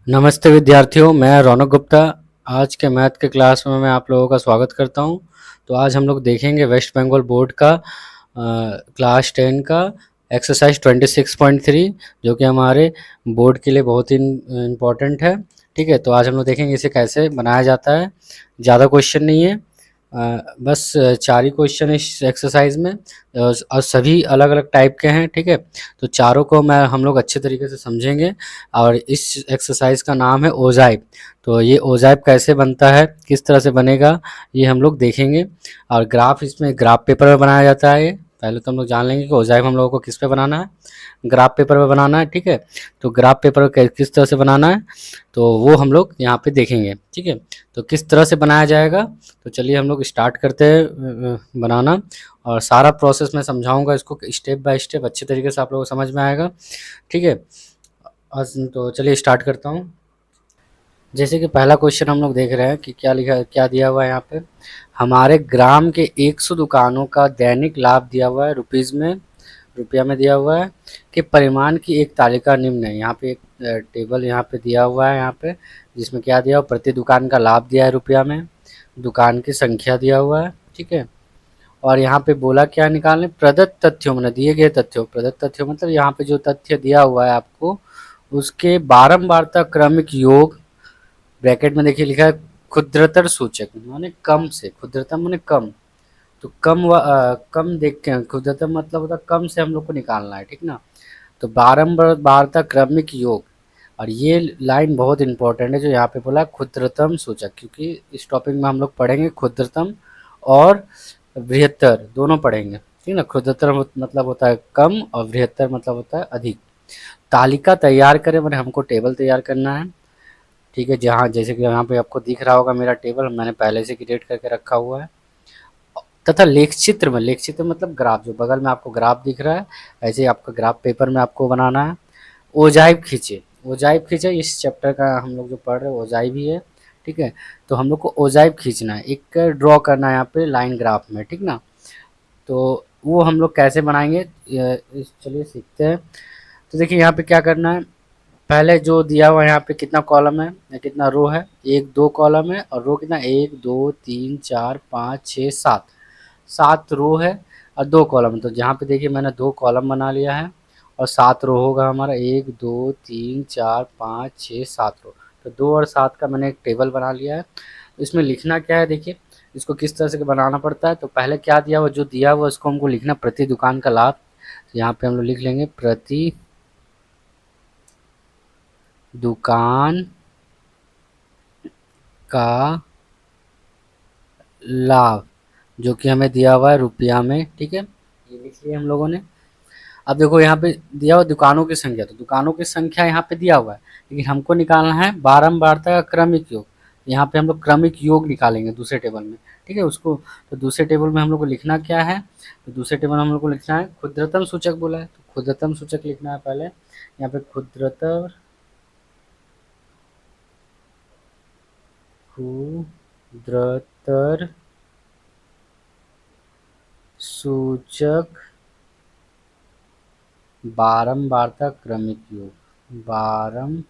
नमस्ते विद्यार्थियों, मैं रौनक गुप्ता। आज के मैथ के क्लास में मैं आप लोगों का स्वागत करता हूं। तो आज हम लोग देखेंगे वेस्ट बंगाल बोर्ड का क्लास 10 का एक्सरसाइज 26.3 जो कि हमारे बोर्ड के लिए बहुत ही इम्पोर्टेंट है। ठीक है, तो आज हम लोग देखेंगे इसे कैसे बनाया जाता है। ज़्यादा क्वेश्चन नहीं है, बस 4 ही क्वेश्चन इस एक्सरसाइज में और सभी अलग अलग टाइप के हैं। ठीक है, तो चारों को मैं हम लोग अच्छे तरीके से समझेंगे। और इस एक्सरसाइज का नाम है ओजाइप। तो ये ओजाइप कैसे बनता है, किस तरह से बनेगा, ये हम लोग देखेंगे। और ग्राफ, इसमें ग्राफ पेपर में बनाया जाता है। ये पहले तो हम लोग जान लेंगे कि ओजाइप हम लोगों को किस पे बनाना है, ग्राफ पेपर पे बनाना है। ठीक है, तो ग्राफ पेपर किस तरह से बनाना है तो वो हम लोग यहाँ पे देखेंगे। ठीक है, तो किस तरह से बनाया जाएगा, तो चलिए हम लोग स्टार्ट करते हैं बनाना। और सारा प्रोसेस मैं समझाऊंगा, इसको स्टेप बाय स्टेप अच्छे तरीके से आप लोगों को समझ में आएगा। ठीक है, तो चलिए स्टार्ट करता हूँ। जैसे कि पहला क्वेश्चन हम लोग देख रहे हैं कि क्या लिखा, क्या दिया हुआ है यहाँ पे। हमारे ग्राम के 100 दुकानों का दैनिक लाभ दिया हुआ है रुपीज़ में, रुपया में दिया हुआ है कि परिमाण की एक तालिका निम्न है। यहाँ पे एक टेबल यहाँ पे दिया हुआ है, यहाँ पे जिसमें क्या दिया हुआ, प्रति दुकान का लाभ दिया है रुपया में, दुकान की संख्या दिया हुआ है। ठीक है, और यहाँ पे बोला क्या निकालने, प्रदत्त तथ्यों में, दिए गए तथ्यों, प्रदत्त तथ्यों मतलब यहाँ पे जो तथ्य दिया हुआ है आपको उसके बारंबारता क्रमिक योग, ब्रैकेट में देखिए लिखा है क्षुद्रतर सूचक माने कम से, क्षुद्रतम माने कम, तो कम देख के क्षुद्रतम मतलब होता है कम से हम लोग को निकालना है। ठीक ना, तो बारंबारता क्रमिक योग। और ये लाइन बहुत इंपॉर्टेंट है जो यहाँ पे बोला क्षुद्रतम सूचक, क्योंकि इस टॉपिक में हम लोग पढ़ेंगे क्षुद्रतम और बृहत्तर दोनों पढ़ेंगे। ठीक ना, क्षुद्रतर मतलब होता है कम और बृहत्तर मतलब होता है अधिक। तालिका तैयार करें मैंने, हमको टेबल तैयार करना है। ठीक है, जहाँ जैसे कि यहाँ पे आपको दिख रहा होगा मेरा टेबल मैंने पहले से क्रिएट करके रखा हुआ है। तथा लेख चित्र में, लेख चित्र मतलब ग्राफ, जो बगल में आपको ग्राफ दिख रहा है ऐसे ही आपका ग्राफ पेपर में आपको बनाना है। ओजाइब खींचे, ओजाइब खींचे, इस चैप्टर का हम लोग जो पढ़ रहे हैं ओजाइब ही है। ठीक है, तो हम लोग को ओजाइब खींचना है, एक ड्रॉ करना है यहाँ पे लाइन ग्राफ में। ठीक ना, तो वो हम लोग कैसे बनाएंगे चलिए सीखते हैं। तो देखिए यहाँ पे क्या करना है, पहले जो दिया हुआ है यहाँ पे कितना कॉलम है या कितना रो है, एक दो कॉलम है और रो कितना, एक दो तीन चार पाँच छः सात, 7 रो है और 2 कॉलम। तो जहाँ पे देखिए मैंने 2 कॉलम बना लिया है और 7 रो होगा हमारा, 1 2 3 4 5 6 7 रो। तो 2 और 7 का मैंने एक टेबल बना लिया है। तो इसमें लिखना क्या है, देखिए इसको किस तरह से बनाना पड़ता है। तो पहले क्या दिया हुआ, जो दिया हुआ उसको हमको लिखना प्रति दुकान का लाभ। तो यहाँ पे हम लोग लिख लेंगे प्रति दुकान का लाभ, जो कि हमें दिया हुआ है रुपया में। ठीक है, ये लिख लिया हम लोगों ने। अब देखो यहाँ पे दिया हुआ दुकानों की संख्या, तो दुकानों की संख्या यहाँ पे दिया हुआ है, लेकिन हमको निकालना है बारंबारता का क्रमिक योग। यहाँ पे हम लोग क्रमिक योग निकालेंगे दूसरे टेबल में। ठीक है, उसको तो दूसरे टेबल में हम लोग को लिखना क्या है, तो दूसरे टेबल में हम लोग को लिखना है क्षुद्रतम सूचक बोला है, तो क्षुद्रतम सूचक लिखना है पहले। यहाँ पे क्षुद्रतर क्षुद्रतर सूचक बारंबारता क्रमिक योग, बारंबारता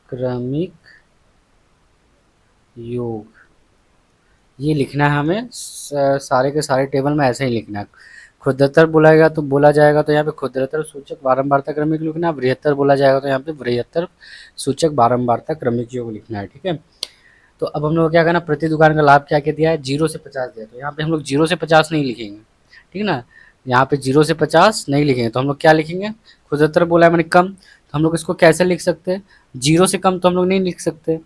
क्रमिक योग, ये लिखना है हमें। सारे के सारे टेबल में ऐसे ही लिखना है। क्षुद्रतर बोलाएगा तो बोला जाएगा तो यहाँ पे क्षुद्रतर सूचक बारंबारता क्रमिक लिखना है, बृहत्तर बोला जाएगा तो यहाँ पे बृहत्तर सूचक बारंबारता क्रमिक योग लिखना है। ठीक है, तो अब हम लोग क्या करना, प्रति दुकान का लाभ क्या क्या दिया है, 0 से 50 दिया, तो यहाँ पे हम लोग 0 से 50 नहीं लिखेंगे। ठीक है ना, यहाँ पे 0 से 50 नहीं लिखेंगे, तो हम लोग क्या लिखेंगे, क्षुद्रतर बोला है मैंने कम, तो हम लोग इसको कैसे लिख सकते हैं, 0 से कम तो हम लोग नहीं लिख सकते।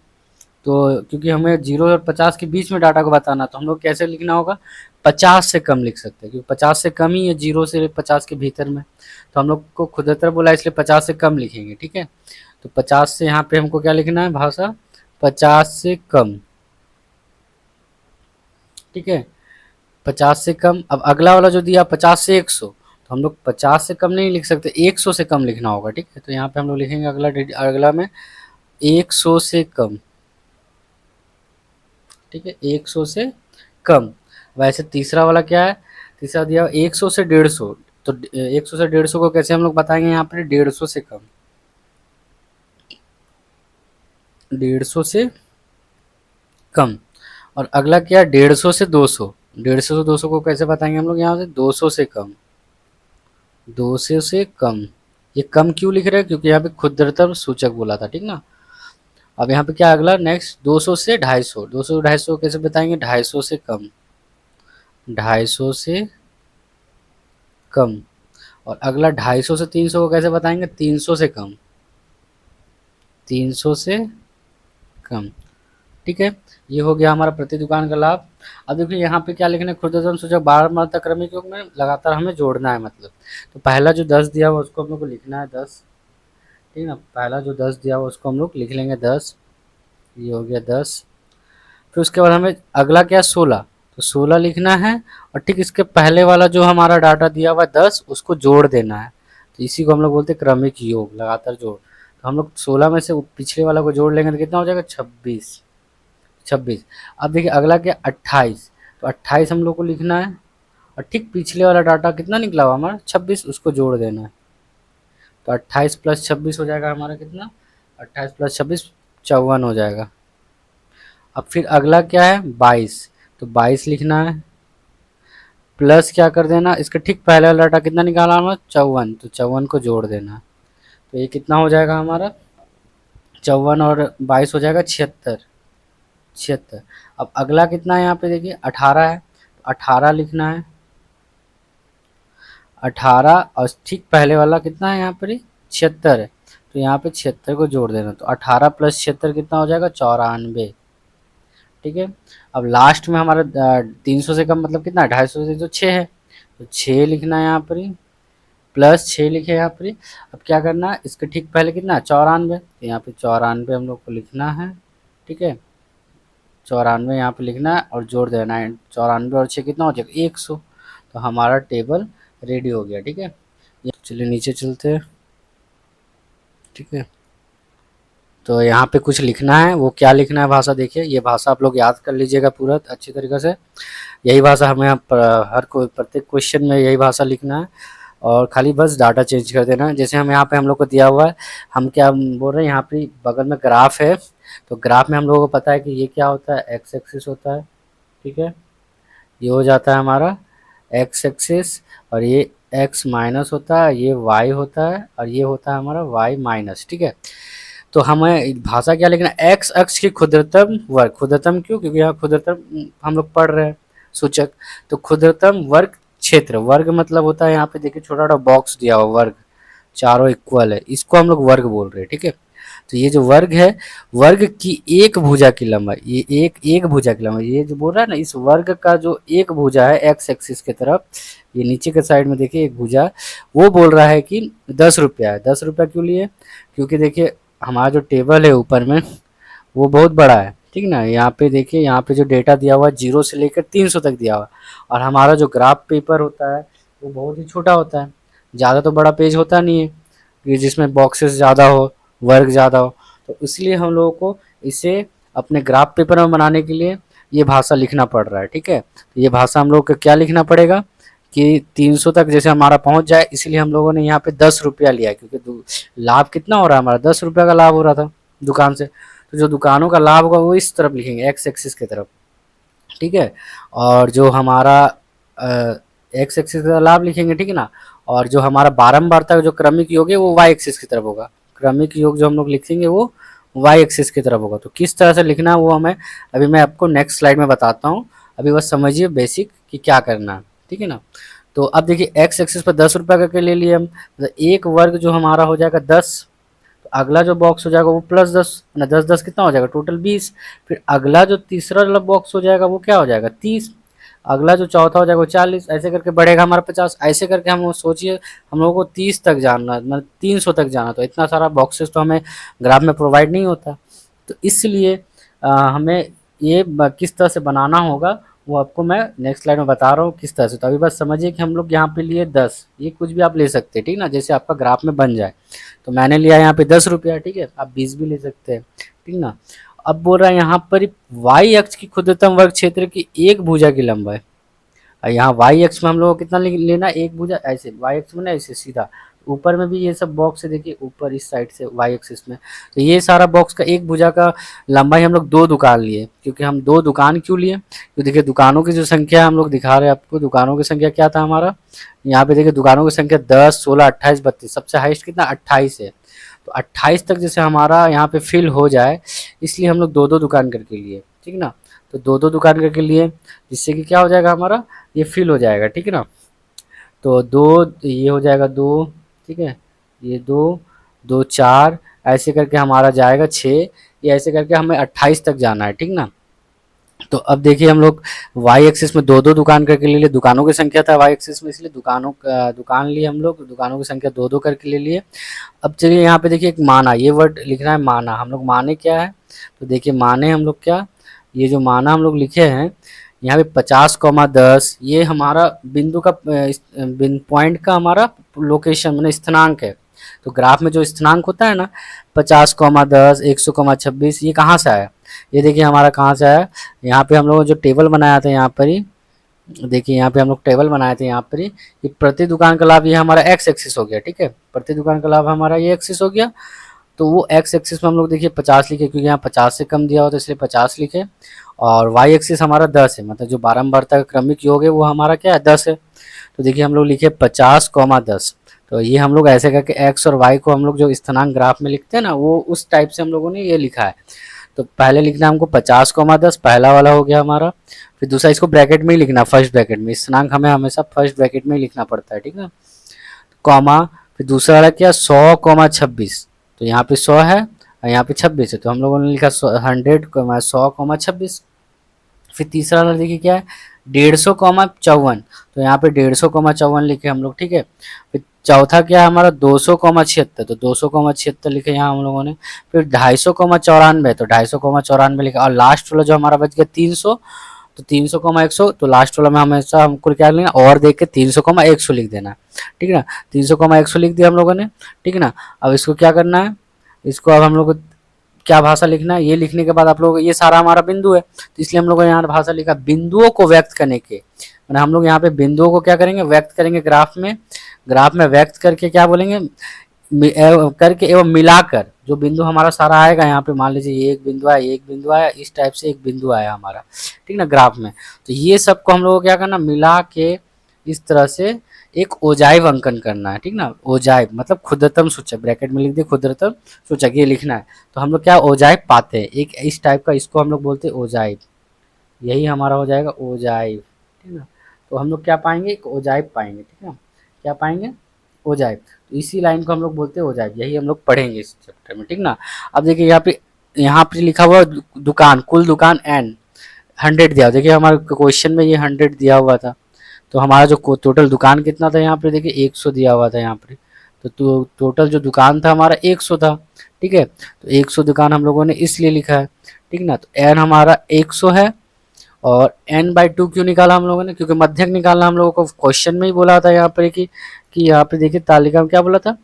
तो क्योंकि हमें 0 और 50 के बीच में डाटा को बताना, तो हम लोग कैसे लिखना होगा, 50 से कम लिख सकते हैं, क्योंकि 50 से कम ही है 0 से 50 के भीतर में। तो हम लोग को क्षुद्रतर बोला इसलिए 50 से कम लिखेंगे। ठीक है, तो 50 से यहाँ पे हमको क्या लिखना है भाषा, 50 से कम। ठीक है, 50 से कम। अब अगला वाला जो दिया 50 से 100, तो हम लोग 50 से कम नहीं लिख सकते, 100 से कम लिखना होगा। ठीक है, तो यहाँ पे हम लोग लिखेंगे अगला अगला में 100 से कम। ठीक है, 100 से कम। वैसे तीसरा वाला क्या है, तीसरा दिया 100 से 150, तो 100 से 150 को कैसे हम लोग बताएंगे यहाँ पर? 150 से कम, 150 से कम। और अगला क्या है? 150 से 200, 150 से 200 को कैसे बताएंगे हम लोग यहाँ से? 200 से कम, 200 से कम। ये कम क्यों लिख रहे हैं? क्योंकि यहाँ पे क्षुद्रतम सूचक बोला था, ठीक ना। अब यहाँ पे क्या अगला नेक्स्ट? 200 से 250, 200 250 कैसे बताएंगे? 250 से कम, 250 से कम। और अगला 250 से 300 को कैसे बताएंगे? 300 से कम, 300 से कम, ठीक है। ये हो गया हमारा प्रति दुकान का लाभ। अब देखिए यहाँ पे क्या लिखना है? क्षुद्रतम सूचक 12 मात्रा क्रमिक योग में लगातार हमें जोड़ना है, मतलब तो पहला जो 10 दिया हुआ उसको हम लोग को लिखना है 10, ठीक है ना। पहला जो 10 दिया हुआ उसको हम लोग लिख लेंगे 10, ये हो गया 10। फिर उसके बाद हमें अगला क्या? 16, तो 16 लिखना है। और ठीक इसके पहले वाला जो हमारा डाटा दिया हुआ है 10, उसको जोड़ देना है। तो इसी को हम लोग बोलते हैं क्रमिक योग, लगातार जोड़। तो हम लोग 16 में से पिछले वाला को जोड़ लेंगे तो कितना हो जाएगा? 26, 26। अब देखिए अगला क्या? 28, तो 28 हम लोग को लिखना है। और ठीक पिछले वाला डाटा कितना निकला हुआ हमारा? 26, उसको जोड़ देना है। तो 28 प्लस 26 हो जाएगा हमारा कितना? 28 प्लस 26 54 हो जाएगा। अब फिर अगला क्या है? 22, तो 22 लिखना है। प्लस क्या कर देना? इसका ठीक पहले वाला डाटा कितना निकाला हमारा? 54, तो 54 को जोड़ देना। तो ये कितना हो जाएगा हमारा? 54 और 22 हो जाएगा 76, 76। अब अगला कितना है यहाँ पे? देखिए 18 है, 18 लिखना है। 18 और ठीक पहले वाला कितना है यहाँ पर? 76 है, तो यहाँ पे 76 को जोड़ देना। तो 18 प्लस 76 कितना हो जाएगा? 94, ठीक है। अब लास्ट में हमारा 300 से कम मतलब कितना है? 250 से, तो 6 है, तो 6 लिखना है यहाँ पर, प्लस 6 लिखे यहाँ पर। अब क्या करना है? इसके ठीक पहले कितना है? 94, तो यहाँ पे 94 हम लोग को लिखना है, ठीक है। 94 यहाँ पे लिखना है और जोड़ देना है। 94 और 6 कितना हो जाएगा? 100। तो हमारा टेबल रेडी हो गया, ठीक है। चलिए नीचे चलते हैं, ठीक है। तो यहाँ पे कुछ लिखना है, वो क्या लिखना है भाषा? देखिए ये भाषा आप लोग याद कर लीजिएगा पूरा अच्छी तरीके से। यही भाषा हमें हर कोई प्रत्येक क्वेश्चन में यही भाषा लिखना है। और खाली बस डाटा चेंज कर देना है। जैसे हम यहाँ पे हम लोग को दिया हुआ है, हम क्या बोल रहे हैं? यहाँ पे बगल में ग्राफ है, तो ग्राफ में हम लोगों को पता है कि ये क्या होता है? एक्स एक्सिस होता है, ठीक है। ये हो जाता है हमारा एक्स एक्सिस, और ये एक्स माइनस होता है, ये वाई होता है, और ये होता है हमारा वाई माइनस, ठीक है। तो हमें भाषा क्या लिखना है? एक्स अक्ष की क्षुद्रतम वर्ग। क्षुद्रतम क्यों? क्योंकि यहाँ क्षुद्रतम हम लोग पढ़ रहे हैं सूचक। तो क्षुद्रतम वर्ग क्षेत्र, वर्ग मतलब होता है यहाँ पे देखिए छोटा छोटा बॉक्स दिया हुआ वर्ग, चारों इक्वल है, इसको हम लोग वर्ग बोल रहे हैं, ठीक है। तो ये जो वर्ग है, वर्ग की एक भुजा की लंबाई, ये एक भुजा की लंबाई, ये जो बोल रहा है ना, इस वर्ग का जो एक भुजा है एक्स एक्सिस की तरफ, ये नीचे के साइड में देखिए एक भुजा, वो बोल रहा है कि 10 रुपया है। 10 रुपया क्यों लिए? क्योंकि देखिए हमारा जो टेबल है ऊपर में वो बहुत बड़ा है, ठीक ना। यहाँ पे देखिए, यहाँ पे जो डेटा दिया हुआ है 0 से लेकर 300 तक दिया हुआ है, और हमारा जो ग्राफ पेपर होता है वो बहुत ही छोटा होता है, ज़्यादा तो बड़ा पेज होता नहीं है कि जिसमें बॉक्सेस ज़्यादा हो, वर्ग ज़्यादा हो। तो इसलिए हम लोगों को इसे अपने ग्राफ पेपर में बनाने के लिए ये भाषा लिखना पड़ रहा है, ठीक है। तो ये भाषा हम लोग को क्या लिखना पड़ेगा कि 300 तक जैसे हमारा पहुंच जाए, इसलिए हम लोगों ने यहाँ पे 10 रुपया लिया है, क्योंकि लाभ कितना हो रहा है हमारा? 10 रुपया का लाभ हो रहा था दुकान से। तो जो दुकानों का लाभ होगा वो इस तरफ लिखेंगे, एक्स एक्सिस की तरफ, ठीक है। और जो हमारा एक्स एक्सिस का लाभ लिखेंगे, ठीक है ना। और जो हमारा बारंबार तक जो क्रमिक योग है वो वाई एक्सिस की तरफ होगा। क्रमिक योग जो हम लोग लिखेंगे वो वाई एक्सिस की तरफ होगा। तो किस तरह से लिखना है वो हमें अभी मैं आपको नेक्स्ट स्लाइड में बताता हूँ। अभी बस समझिए बेसिक कि क्या करना है, ठीक है ना। तो अब देखिए एक्स एक्सिस पर 10 रुपये करके ले लिए हम, तो एक वर्ग जो हमारा हो जाएगा 10, तो अगला जो बॉक्स हो जाएगा वो प्लस 10, ना 10 10 कितना हो जाएगा? टोटल 20। फिर अगला जो तीसरा वाला बॉक्स हो जाएगा वो क्या हो जाएगा? 30। अगला जो चौथा हो जाएगा वो 40, ऐसे करके बढ़ेगा हमारा 50। ऐसे करके हम सोचिए हम लोगों को 30 तक जाना, मतलब 300 तक जाना, तो इतना सारा बॉक्सेस तो हमें ग्राफ में प्रोवाइड नहीं होता। तो इसलिए हमें ये किस तरह से बनाना होगा वो आपको मैं नेक्स्ट स्लाइड में बता रहा हूँ किस तरह से। तो अभी बस समझिए कि हम लोग यहाँ पे लिए 10, ये कुछ भी आप ले सकते हैं, ठीक ना, जैसे आपका ग्राफ में बन जाए। तो मैंने लिया यहाँ पे 10 रुपया, ठीक है, आप 20 भी ले सकते हैं, ठीक ना। अब बोल रहा है यहाँ पर वाई अक्ष की क्षुद्रतम वर्ग क्षेत्र की एक भुजा की लंबाई। यहाँ वाई एक्स में हम लोग को कितना लेना, एक भुजा ऐसे वाई एक्स में ना ऐसे सीधा, ऊपर में भी ये सब बॉक्स है देखिए, ऊपर इस साइड से वाई एक्सिस में, तो ये सारा बॉक्स का एक भुजा का लंबाई हम लोग 2 दुकान लिए। क्योंकि हम 2 दुकान क्यों लिए, तो देखिए दुकानों की जो संख्या हम लोग दिखा रहे हैं आपको, दुकानों की संख्या क्या था हमारा, यहाँ पे देखिए दुकानों की संख्या 10, 16, 28, 32, सबसे हाईएस्ट कितना 28 है। तो 28 तक जैसे हमारा यहाँ पे फिल हो जाए, इसलिए हम लोग 2-2 दुकान करके लिए, ठीक ना। तो 2-2 दुकान करके लिए, जिससे कि क्या हो जाएगा हमारा, ये फिल हो जाएगा, ठीक है ना। तो 2 ये हो जाएगा 2, ठीक है, ये 2, 2 4, ऐसे करके हमारा जाएगा 6, ये ऐसे करके हमें 28 तक जाना है, ठीक ना। तो अब देखिए हम लोग वाई एक्सिस में 2-2 दुकान करके ले लिए, दुकानों की संख्या था वाई एक्सिस में, इसलिए दुकानों का दुकान लिए हम लोग, दुकानों की संख्या 2-2 करके ले लिए। अब चलिए यहाँ पे देखिए एक माना, ये वर्ड लिखना है माना, हम लोग माने क्या है, तो देखिए माने हम लोग क्या, ये जो माना हम लोग लिखे हैं यहाँ पे 50,10, ये हमारा बिंदु का पॉइंट का हमारा लोकेशन मैंने स्थानांक है। तो ग्राफ में जो स्थानांक होता है ना 50,10, 100,26, ये कहाँ से आया, ये देखिए हमारा कहाँ से आया, यहाँ पे हम लोगों ने जो टेबल बनाया था यहाँ पर ही, देखिए यहाँ पे हम लोग टेबल बनाए थे यहाँ पर ही, ये प्रति दुकान का लाभ ये हमारा एक्स एक्सिस हो गया, ठीक है, प्रति दुकान का लाभ हमारा ये एक्सिस हो गया। तो वो एक्स एक्सिस में हम लोग देखिए 50 लिखे, क्योंकि यहाँ 50 से कम दिया हो तो इसलिए 50 लिखे, और वाई एक्सिस हमारा 10 है, मतलब जो बारंबारता का क्रमिक योग है वो हमारा क्या है 10 है। तो देखिए हम लोग लिखे 50,10, तो ये हम लोग ऐसे करके एक्स और वाई को हम लोग जो स्थानांक ग्राफ में लिखते हैं ना, वो उस टाइप से हम लोगों ने ये लिखा है। तो पहले लिखना है हमको 50,10, पहला वाला हो गया हमारा, फिर दूसरा इसको ब्रैकेट में ही लिखना, फर्स्ट ब्रैकेट में, स्थानांक हमें हमेशा फर्स्ट ब्रैकेट में ही लिखना पड़ता है, ठीक है, कॉमा, फिर दूसरा वाला क्या 100,26, तो यहाँ पे 100 है और यहाँ पे 26 है, तो हम लोगों ने लिखा 100,26। फिर तीसरा वाला देखिए क्या है 150,54, तो यहाँ पे 150,54 लिखे हम लोग, ठीक है। फिर चौथा क्या है हमारा 200,76, तो 200,76 लिखे यहाँ हम लोगों ने। फिर 250,94, तो 250,94 लिखा, और लास्ट वाला जो हमारा बच गया 300, तो 300,100, तो लास्ट वाला में हमेशा हमको क्या लेना, और देख के 300,100 लिख देना, ठीक है ना। 300,100 लिख दिया हम लोगों ने, ठीक है ना। अब इसको क्या करना है, इसको अब हम लोग को क्या भाषा लिखना है, ये लिखने के बाद आप लोग, ये सारा हमारा बिंदु है, तो इसलिए हम लोग यहाँ भाषा लिखा बिंदुओं को व्यक्त करने के, मैंने हम लोग यहाँ पे बिंदुओं को क्या करेंगे, व्यक्त करेंगे ग्राफ में, ग्राफ में व्यक्त करके क्या बोलेंगे, करके एवं मिलाकर जो बिंदु हमारा सारा आएगा, यहाँ पे मान लीजिए ये एक बिंदु आया, एक बिंदु आया, इस टाइप से एक बिंदु आया हमारा, ठीक ना, ग्राफ में। तो ये सबको हम लोग को क्या करना, मिला के इस तरह से एक ओजाइव अंकन करना है, ठीक ना। ओजाइव मतलब क्षुद्रतम सूचक, ब्रैकेट में लिख दिए क्षुद्रतम सूचक, ये लिखना है। तो हम लोग क्या ओजाइव पाते हैं एक इस टाइप का, इसको हम लोग बोलते हैं ओजाइव, यही हमारा हो जाएगा ओजाइव, ठीक ना। तो हम लोग क्या पाएंगे, एक ओजाइव पाएंगे, ठीक है, क्या पाएंगे, ओजाइव। तो इसी लाइन को हम लोग बोलते हैं ओजाइव, यही हम लोग पढ़ेंगे इस चैप्टर में, ठीक ना। अब देखिए यहाँ पे लिखा हुआ दुकान, कुल दुकान n 100 दिया, देखिए हमारे क्वेश्चन में ये 100 दिया हुआ था, तो हमारा जो टोटल दुकान कितना था यहाँ पे देखिए 100 दिया हुआ था यहाँ पे, तो टोटल जो दुकान था हमारा 100 था, ठीक है। तो 100 दुकान हम लोगों ने इसलिए लिखा है, ठीक ना। तो n हमारा 100 है, और n/2 क्यों निकाला हम लोगों ने, क्योंकि मध्यक निकालना हम लोगों को क्वेश्चन में ही बोला था यहाँ पर कि यहाँ पे देखिए तालिका में क्या बोला था,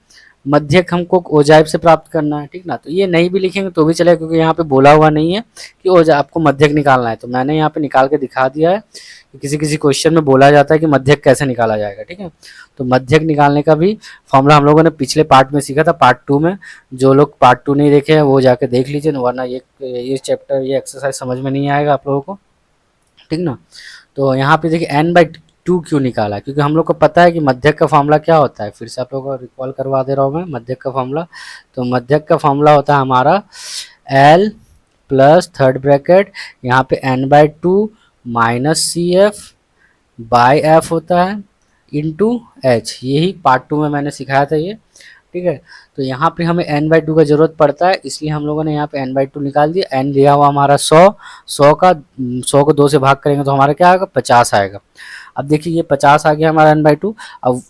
मध्यक हमको ओजाइव से प्राप्त करना है, ठीक ना। तो ये नहीं भी लिखेंगे तो भी चलेगा, क्योंकि यहाँ पे बोला हुआ नहीं है कि ओजाइव आपको मध्यक निकालना है, तो मैंने यहाँ पे निकाल के दिखा दिया है। किसी किसी क्वेश्चन में बोला जाता है कि मध्यक कैसे निकाला जाएगा, ठीक है। तो मध्यक निकालने का भी फॉर्मूला हम लोगों ने पिछले पार्ट में सीखा था, पार्ट 2 में। जो लोग पार्ट 2 नहीं देखे हैं वो जाके देख लीजिए, वरना ये चैप्टर ये एक्सरसाइज समझ में नहीं आएगा आप लोगों को, ठीक ना। तो यहाँ पे देखिए n/2 क्यों निकाला, क्योंकि हम लोग को पता है कि मध्यक का फॉर्मूला क्या होता है, फिर से आप लोगों को रिकॉल करवा दे रहा हूँ मैं मध्यक का फॉर्मूला। तो मध्यक का फॉर्मूला होता है हमारा L प्लस थर्ड ब्रैकेट यहाँ पे n/2 minus CF bye F होता है इंटू H, यही पार्ट 2 में मैंने सिखाया था ये, ठीक है। तो यहाँ पे हमें n/2 का जरूरत पड़ता है, इसलिए हम लोगों ने यहाँ पे n/2 निकाल दिया। n दिया हुआ हमारा 100 को 2 से भाग करेंगे तो हमारा क्या आएगा 50 आएगा। अब देखिए ये 50 आ गया हमारा n/2। अब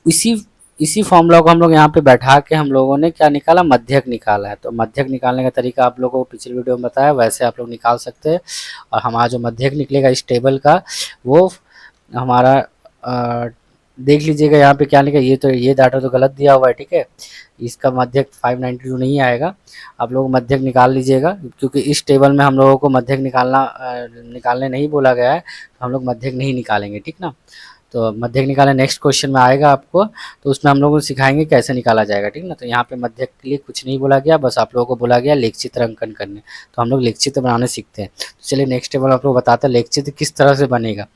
इसी फॉर्मूला को हम लोग यहाँ पे बैठा के हम लोगों ने क्या निकाला, मध्यक निकाला है। तो मध्यक निकालने का तरीका आप लोगों को पिछले वीडियो में बताया, वैसे आप लोग निकाल सकते हैं। और हमारा जो मध्यक निकलेगा इस टेबल का वो हमारा देख लीजिएगा यहाँ पे क्या लिखा, ये डाटा तो गलत दिया हुआ है, ठीक है। इसका मध्यक 592 नहीं आएगा, आप लोग मध्यक निकाल लीजिएगा, क्योंकि इस टेबल में हम लोगों को मध्यक निकालने नहीं बोला गया है, तो हम लोग मध्यक नहीं निकालेंगे, ठीक ना। तो मध्यक निकालना नेक्स्ट क्वेश्चन में आएगा आपको, तो उसमें हम लोग सिखाएंगे कैसे निकाला जाएगा, ठीक ना। तो यहाँ पे मध्यक के लिए कुछ नहीं बोला गया, बस आप लोगों को बोला गया लेख चित्र अंकन करने, तो हम लोग लेख चित्र बनाने सीखते हैं। तो चलिए नेक्स्ट टेबल आप लोग बताते हैं लेख चित्र किस तरह से बनेगा।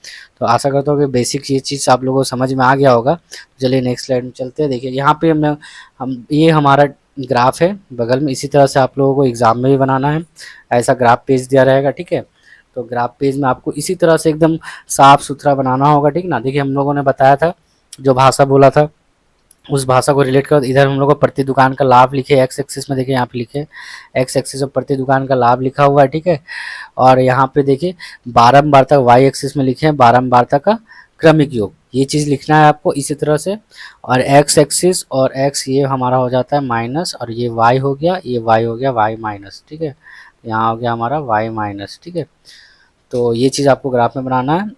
तो आशा करता हूँ कि बेसिक ये चीज़ आप लोगों को समझ में आ गया होगा। चलिए नेक्स्ट स्लाइड में चलते हैं। देखिए यहाँ पे हम ये हमारा ग्राफ है बगल में, इसी तरह से आप लोगों को एग्जाम में भी बनाना है, ऐसा ग्राफ पेज दिया रहेगा, ठीक है। तो ग्राफ पेज में आपको इसी तरह से एकदम साफ सुथरा बनाना होगा, ठीक ना। देखिए हम लोगों ने बताया था, जो भाषा बोला था उस भाषा को रिलेट कर इधर हम लोग को प्रति दुकान का लाभ लिखे एक्स एक्सिस में, देखिए यहाँ पे लिखे एक्स एक्सिस में प्रति दुकान का लाभ लिखा हुआ है, ठीक है। और यहाँ पे देखिए बारंबारता वाई एक्सिस में लिखे हैं बारंबारता का क्रमिक योग, ये चीज़ लिखना है आपको इसी तरह से। और एक्स एक्सिस और एक्स ये हमारा हो जाता है माइनस, और ये वाई हो गया, ये वाई हो गया वाई माइनस, ठीक है। यहाँ हो गया हमारा वाई माइनस, ठीक है। तो ये चीज़ आपको ग्राफ में बनाना है।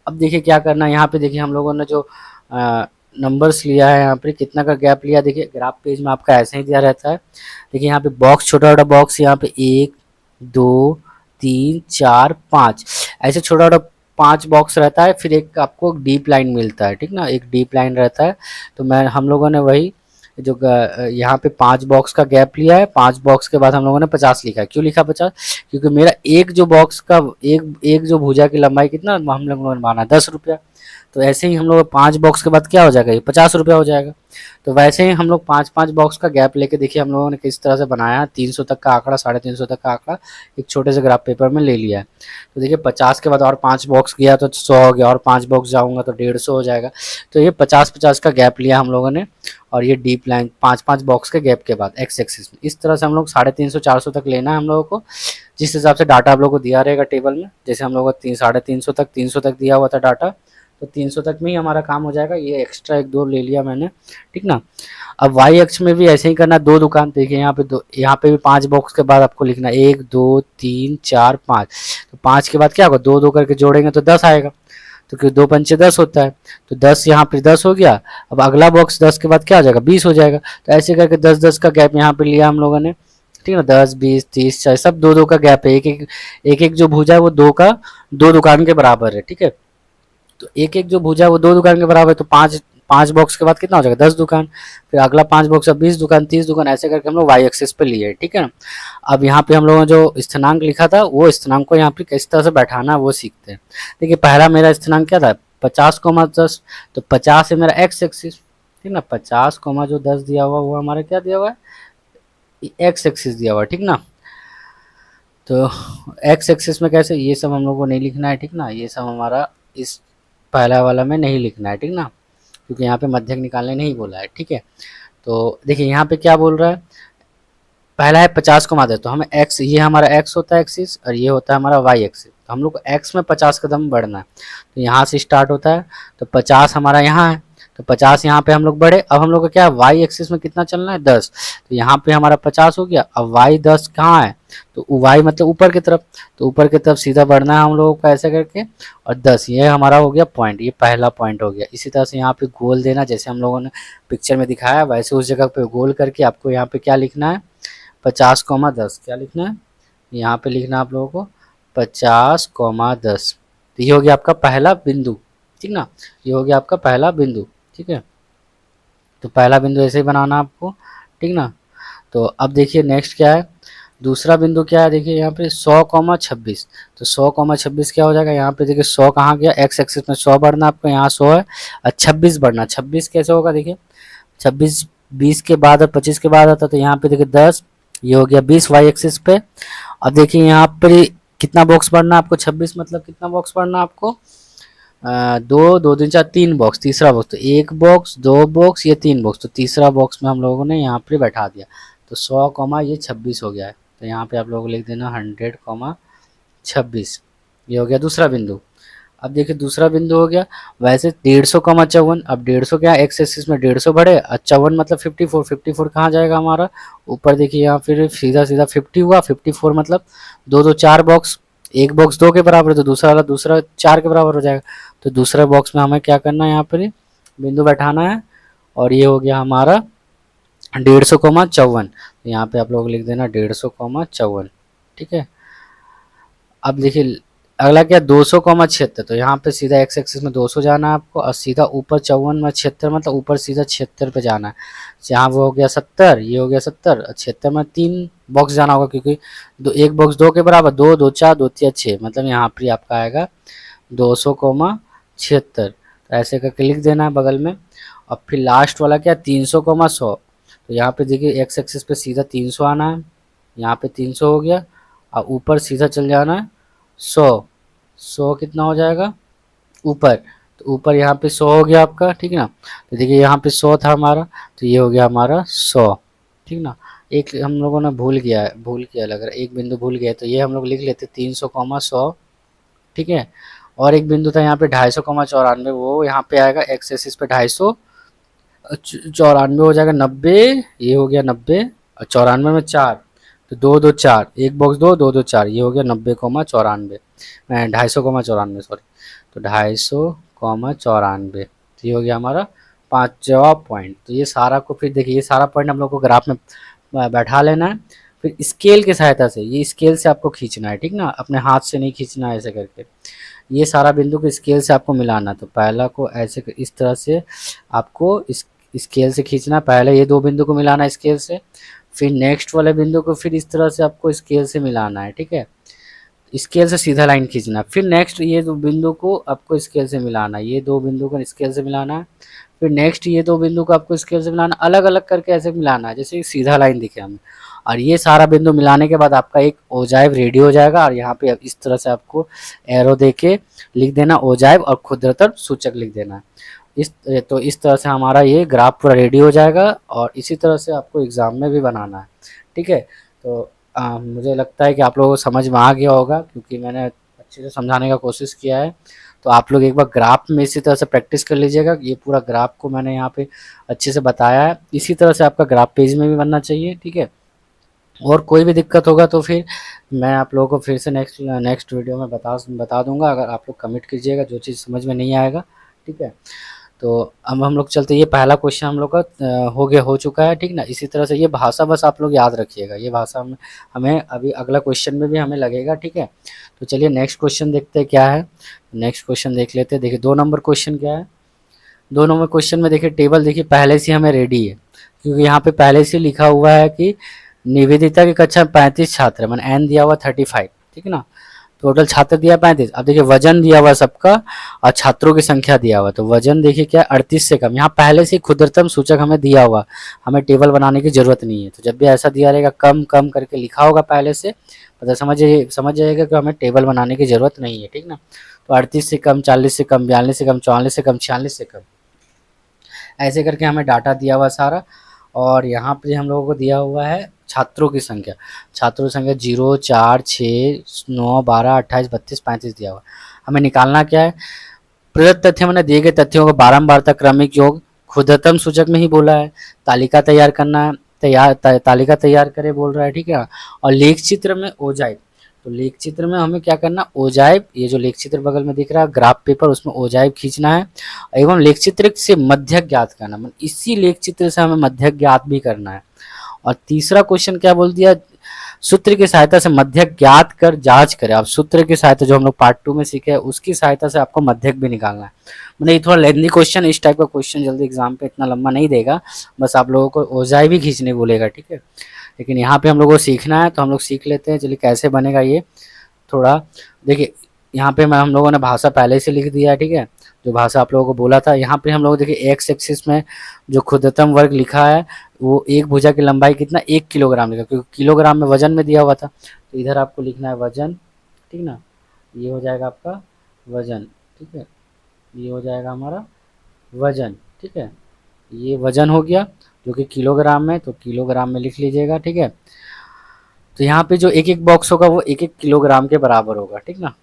अब देखिए क्या करना है, यहाँ पे देखिए हम लोगों ने जो नंबर्स लिया है, यहाँ पे कितना का गैप लिया, देखिए ग्राफ पेज में आपका ऐसे ही दिया रहता है। देखिए यहाँ पे बॉक्स छोटा छोटा बॉक्स, यहाँ पे 1 2 3 4 5 ऐसे छोटा छोटा 5 बॉक्स रहता है, फिर एक आपको डीप लाइन मिलता है, ठीक ना, एक डीप लाइन रहता है। तो हम लोगों ने वही जो यहाँ पे 5 बॉक्स का गैप लिया है, 5 बॉक्स के बाद हम लोगों ने 50 लिखा है। क्यों लिखा 50? क्योंकि मेरा एक जो बॉक्स का एक जो भुजा की लंबाई कितना हम लोगों ने माना 10 रुपया, तो ऐसे ही हम लोग 5 बॉक्स के बाद क्या हो जाएगा, ये 50 रुपया हो जाएगा। तो वैसे ही हम लोग 5-5 बॉक्स का गैप लेके देखिए हम लोगों ने किस तरह से बनाया है। 300 तक का आंकड़ा, 350 तक का आंकड़ा एक छोटे से ग्राफ पेपर में ले लिया है। तो देखिए 50 के बाद और 5 बॉक्स गया तो 100 हो गया, और 5 बॉक्स जाऊंगा तो 150 हो जाएगा। तो ये 50-50 का गैप लिया हम लोगों ने, और ये डीप लाइन 5-5 बॉक्स के गैप के बाद एक्स एक्सिस में इस तरह से हम लोग 350-400 तक लेना है हम लोगों को। जिस हिसाब से डाटा आप लोगों को दिया रहेगा टेबल में, जैसे हम लोगों को 350 तक दिया हुआ था डाटा, तो 300 तक में ही हमारा काम हो जाएगा। ये एक्स्ट्रा 1-2 ले लिया मैंने, ठीक ना। अब वाई अक्ष में भी ऐसे ही करना, 2 दुकान देखिए यहाँ पे यहाँ पे भी 5 बॉक्स के बाद आपको लिखना 1 2 3 4 5। तो 5 के बाद क्या होगा, 2 2 करके जोड़ेंगे तो 10 आएगा, तो क्योंकि 2 पंचे 10 होता है, तो 10 यहाँ पे 10 हो गया। अब अगला बॉक्स 10 के बाद क्या हो जाएगा, 20 हो जाएगा। तो ऐसे करके 10-10 का गैप यहाँ पे लिया हम लोगों ने, ठीक है ना। 10 20 30 40 सब 2-2 का गैप है, एक जो भुजा है वो 2 दुकान के बराबर है, ठीक है। तो एक जो भुजा है वो 2 दुकान के बराबर है, तो 5 बॉक्स के बाद कितना हो जाएगा, 10 दुकान। फिर अगला 5 बॉक्स 20 दुकान 30 दुकान, ऐसे करके हम लोग वाई एक्सिस पे लिए, ठीक है। अब यहाँ पे हम लोगों ने जो स्थिरांक लिखा था वो स्थिरांक को यहाँ पे किस तरह से बैठाना है वो सीखते हैं। देखिए पहला मेरा स्थिरांक क्या था, 50,10। तो 50 है मेरा एक्स एक्सिस, ठीक ना। 50, जो 10 दिया हुआ वो हमारा क्या दिया हुआ है, एक्स एक्सिस दिया हुआ है, ठीक ना। तो एक्स एक्सिस में कैसे, ये सब हम लोग को नहीं लिखना है, ठीक ना। ये सब हमारा इस पहला वाला में नहीं लिखना है, ठीक ना, क्योंकि यहाँ पे मध्यक निकालने नहीं बोला है, ठीक है। तो देखिए यहाँ पे क्या बोल रहा है, पहला है 50 को मादे, तो हमें एक्स, ये हमारा एक्स होता है एक्सिस, और ये होता है हमारा वाई एक्सिस। तो हम लोग को एक्स में 50 कदम बढ़ना है, तो यहाँ से स्टार्ट होता है। तो 50 हमारा यहाँ है, तो 50 यहाँ पे हम लोग बढ़े। अब हम लोग को क्या है, वाई एक्सिस में कितना चलना है, 10। तो यहाँ पे हमारा 50 हो गया। अब वाई 10 कहाँ है, तो वाई मतलब ऊपर की तरफ, तो ऊपर की तरफ सीधा बढ़ना है हम लोगों को ऐसे करके। और 10 ये हमारा हो गया पॉइंट, ये पहला पॉइंट हो गया। इसी तरह से यहाँ पे गोल देना, जैसे हम लोगों ने पिक्चर में दिखाया वैसे उस जगह पे गोल करके आपको यहाँ पे क्या लिखना है, 50,10 क्या लिखना है, यहाँ पे लिखना आप लोगों को 50,10। तो ये हो गया आपका पहला बिंदु, ठीक ना, ये हो गया आपका पहला बिंदु, ठीक है। तो पहला बिंदु ऐसे ही बनाना आपको, ठीक ना। तो अब देखिए नेक्स्ट क्या है, दूसरा बिंदु क्या है, देखिए यहाँ पे 100,26। तो 100,26 क्या हो जाएगा, यहाँ पे देखिए 100 कहाँ गया, एक्स एक्सिस में 100 बढ़ना आपको, यहाँ 100 है और 26 बढ़ना। 26 कैसे होगा, देखिए 26 20 के बाद और 25 के बाद आता, तो यहाँ पे देखिए 10, ये हो गया 20 वाई एक्सिस पे। अब देखिए यहाँ पर कितना बॉक्स बढ़ना आपको, 26 मतलब कितना बॉक्स बढ़ना आपको, 2 2 3 4 3 बॉक्स, तीसरा बॉक्स, तो 1 बॉक्स 2 बॉक्स ये 3 बॉक्स, तो तीसरा बॉक्स में हम लोगों ने यहाँ पे बैठा दिया। तो 100, ये 26 हो गया है। तो यहाँ पे आप लोगों को लिख देना 100,26, ये हो गया दूसरा बिंदु। अब देखिए दूसरा बिंदु हो गया वैसे 150,54। अब 150 क्या, एक्स एक्सिस में 150 बढ़े, 54 मतलब 54, 54 कहाँ जाएगा हमारा ऊपर, देखिए यहाँ फिर सीधा सीधा 50 हुआ। 54 मतलब 2 2 4 बॉक्स, एक बॉक्स 2 के बराबर है तो दूसरा वाला दूसरा 4 के बराबर हो जाएगा। तो दूसरे बॉक्स में हमें क्या करना है, यहाँ पर बिंदु बैठाना है, और ये हो गया हमारा 150,54। यहाँ पे आप लोग लिख देना 150,54, ठीक है। अब देखिए अगला क्या 200 कॉमा 76, तो यहाँ पे सीधा एक्स एक्सिस में 200 जाना है आपको और सीधा ऊपर 54 में 76 मतलब ऊपर सीधा 76 पे जाना है। यहाँ वो हो गया 70, ये हो गया 70, 76 में 3 बॉक्स जाना होगा क्योंकि एक बॉक्स 2 के बराबर, 2 2 4 2 3 6, मतलब यहाँ पर आपका आएगा 200 कॉमा 76। तो ऐसे करके लिख देना है बगल में। और फिर लास्ट वाला क्या 300 कॉमा 100, तो यहाँ पे देखिए एक्स एक्सिस पे सीधा 300 आना है, यहाँ पे 300 हो गया और ऊपर सीधा चल जाना है 100। 100 कितना हो जाएगा ऊपर, तो ऊपर यहाँ पे 100 हो गया आपका, ठीक है ना। तो देखिए यहाँ पे 100 था हमारा, तो ये हो गया हमारा 100, ठीक ना। एक हम लोगों ने भूल किया लग रहा है, एक बिंदु भूल गया, तो ये हम लोग लिख लेते 300 कॉमा 100, ठीक है। और एक बिंदु था यहाँ पे 250 कॉमा 94, वो यहाँ पे आएगा एक्स एक्सिस पे 250, 94 हो जाएगा 90, ये हो गया 90 और 94 में 4, तो 2 2 4, एक बॉक्स 2 2 2 4, ये हो गया 90 कॉमा 94, 250 कॉमा 94 सॉरी, तो 250 कॉमा 94, तो ये हो गया हमारा 5वां पॉइंट। तो ये सारा को फिर देखिए, ये सारा पॉइंट हम लोग को ग्राफ में बैठा लेना है, फिर स्केल की सहायता से, ये स्केल से आपको खींचना है, ठीक ना, अपने हाथ से नहीं खींचना है ऐसे करके। ये सारा बिंदु को स्केल से आपको मिलाना, तो पहला को ऐसे इस तरह से आपको इस स्केल से खींचना, पहले ये 2 बिंदु को मिलाना स्केल से, फिर नेक्स्ट वाले बिंदु को फिर इस तरह से आपको स्केल से मिलाना है, ठीक है। स्केल से सीधा लाइन खींचना, फिर नेक्स्ट ये 2 बिंदु को आपको स्केल से मिलाना, ये 2 बिंदु को स्केल से मिलाना है, फिर नेक्स्ट ये 2 बिंदु को आपको स्केल से मिलाना, अलग अलग करके ऐसे मिलाना है जैसे सीधा लाइन दिखे हमें। और ये सारा बिंदु मिलाने के बाद आपका एक ओजाइव रेडी हो जाएगा, और यहाँ पे इस तरह से आपको एरो देके लिख देना ओजाइव और क्षुद्रतर सूचक लिख देना। तो इस तरह से हमारा ये ग्राफ पूरा रेडी हो जाएगा, और इसी तरह से आपको एग्ज़ाम में भी बनाना है, ठीक है। तो मुझे लगता है कि आप लोगों को समझ में आ गया होगा, क्योंकि मैंने अच्छे से समझाने का कोशिश किया है। तो आप लोग एक बार ग्राफ में इसी तरह से प्रैक्टिस कर लीजिएगा। ये पूरा ग्राफ को मैंने यहाँ पे अच्छे से बताया है, इसी तरह से आपका ग्राफ पेज में भी बनना चाहिए, ठीक है। और कोई भी दिक्कत होगा तो फिर मैं आप लोगों को फिर से नेक्स्ट वीडियो में बता दूंगा, अगर आप लोग कमेंट कीजिएगा जो चीज़ समझ में नहीं आएगा, ठीक है। तो अब हम लोग चलते, ये पहला क्वेश्चन हम लोग का हो चुका है, ठीक ना। इसी तरह से ये भाषा बस आप लोग याद रखिएगा, ये भाषा में हमें अभी अगला क्वेश्चन में भी हमें लगेगा, ठीक है। तो चलिए नेक्स्ट क्वेश्चन देखते हैं क्या है। नेक्स्ट क्वेश्चन देख लेते हैं। देखिए 2 नंबर क्वेश्चन क्या है। 2 नंबर क्वेश्चन में देखिए टेबल देखिए पहले से हमें रेडी है, क्योंकि यहाँ पे पहले से लिखा हुआ है कि निवेदिता की कक्षा में 35 छात्र है, मैंने एन दिया हुआ 35, ठीक है ना। टोटल छात्र दिया 35। अब देखिए वजन दिया हुआ सबका और छात्रों की संख्या दिया हुआ, तो वजन देखिए क्या 38 से कम। यहाँ पहले से क्षुद्रतम सूचक हमें दिया हुआ, हमें टेबल बनाने की जरूरत नहीं है। तो जब भी ऐसा दिया रहेगा कम कम करके लिखा होगा पहले से, मतलब समझ जाइएगा कि हमें टेबल बनाने की जरूरत नहीं है, ठीक ना। तो 38 से कम, 40 से कम, 42 से कम, 44 से कम, 46 से कम, ऐसे करके हमें डाटा दिया हुआ सारा। और यहाँ पे हम लोगों को दिया हुआ है छात्रों की संख्या। छात्रों की संख्या 0 4 6 9 12 28 32 35 दिया हुआ। हमें निकालना क्या है, प्रदत्त तथ्य मैंने दिए गए तथ्यों का बारंबारता क्रमिक योग क्षुद्रतम सूचक में ही बोला है। तालिका तैयार करना है, तालिका तैयार करे बोल रहा है, ठीक है। और लेख चित्र में ओजाइव, तो लेख चित्र में हमें क्या करना, ओजाइव, ये जो लेख चित्र बगल में दिख रहा है ग्राफ पेपर, उसमें ओजाइव खींचना है एवं लेख चित्र से मध्यक ज्ञात करना, मतलब इसी लेख चित्र से हमें मध्यक ज्ञात भी करना है। और तीसरा क्वेश्चन क्या बोल दिया, सूत्र की सहायता से मध्यक ज्ञात कर जांच करें। अब सूत्र की सहायता जो हम लोग पार्ट 2 में सीखे हैं, उसकी सहायता से आपको मध्यक भी निकालना है। मतलब ये थोड़ा लेंथी क्वेश्चन, इस टाइप का क्वेश्चन जल्दी एग्जाम पे इतना लंबा नहीं देगा, बस आप लोगों को ओजाई भी खींचने बोलेगा, ठीक है। लेकिन यहाँ पे हम लोगों को सीखना है, तो हम लोग सीख लेते हैं। चलिए कैसे बनेगा ये थोड़ा देखिए। यहाँ पे हम लोगों ने भाषा पहले से लिख दिया है, ठीक है, जो भाषा आप लोगों को बोला था। यहाँ पे हम लोग देखिए एक्स एक्सिस में जो क्षुद्रतम वर्ग लिखा है, वो एक भुजा की लंबाई कितना 1 किलोग्राम लिखा, क्योंकि किलोग्राम में वजन में दिया हुआ था। तो इधर आपको लिखना है वजन, ठीक ना, ये हो जाएगा आपका वजन, ठीक है, ये हो जाएगा हमारा वजन, ठीक है। ये वजन हो गया जो कि किलोग्राम में, तो किलोग्राम में लिख लीजिएगा, ठीक है। तो यहाँ पे जो एक एक बॉक्स होगा वो एक एक किलोग्राम के बराबर होगा, ठीक ना।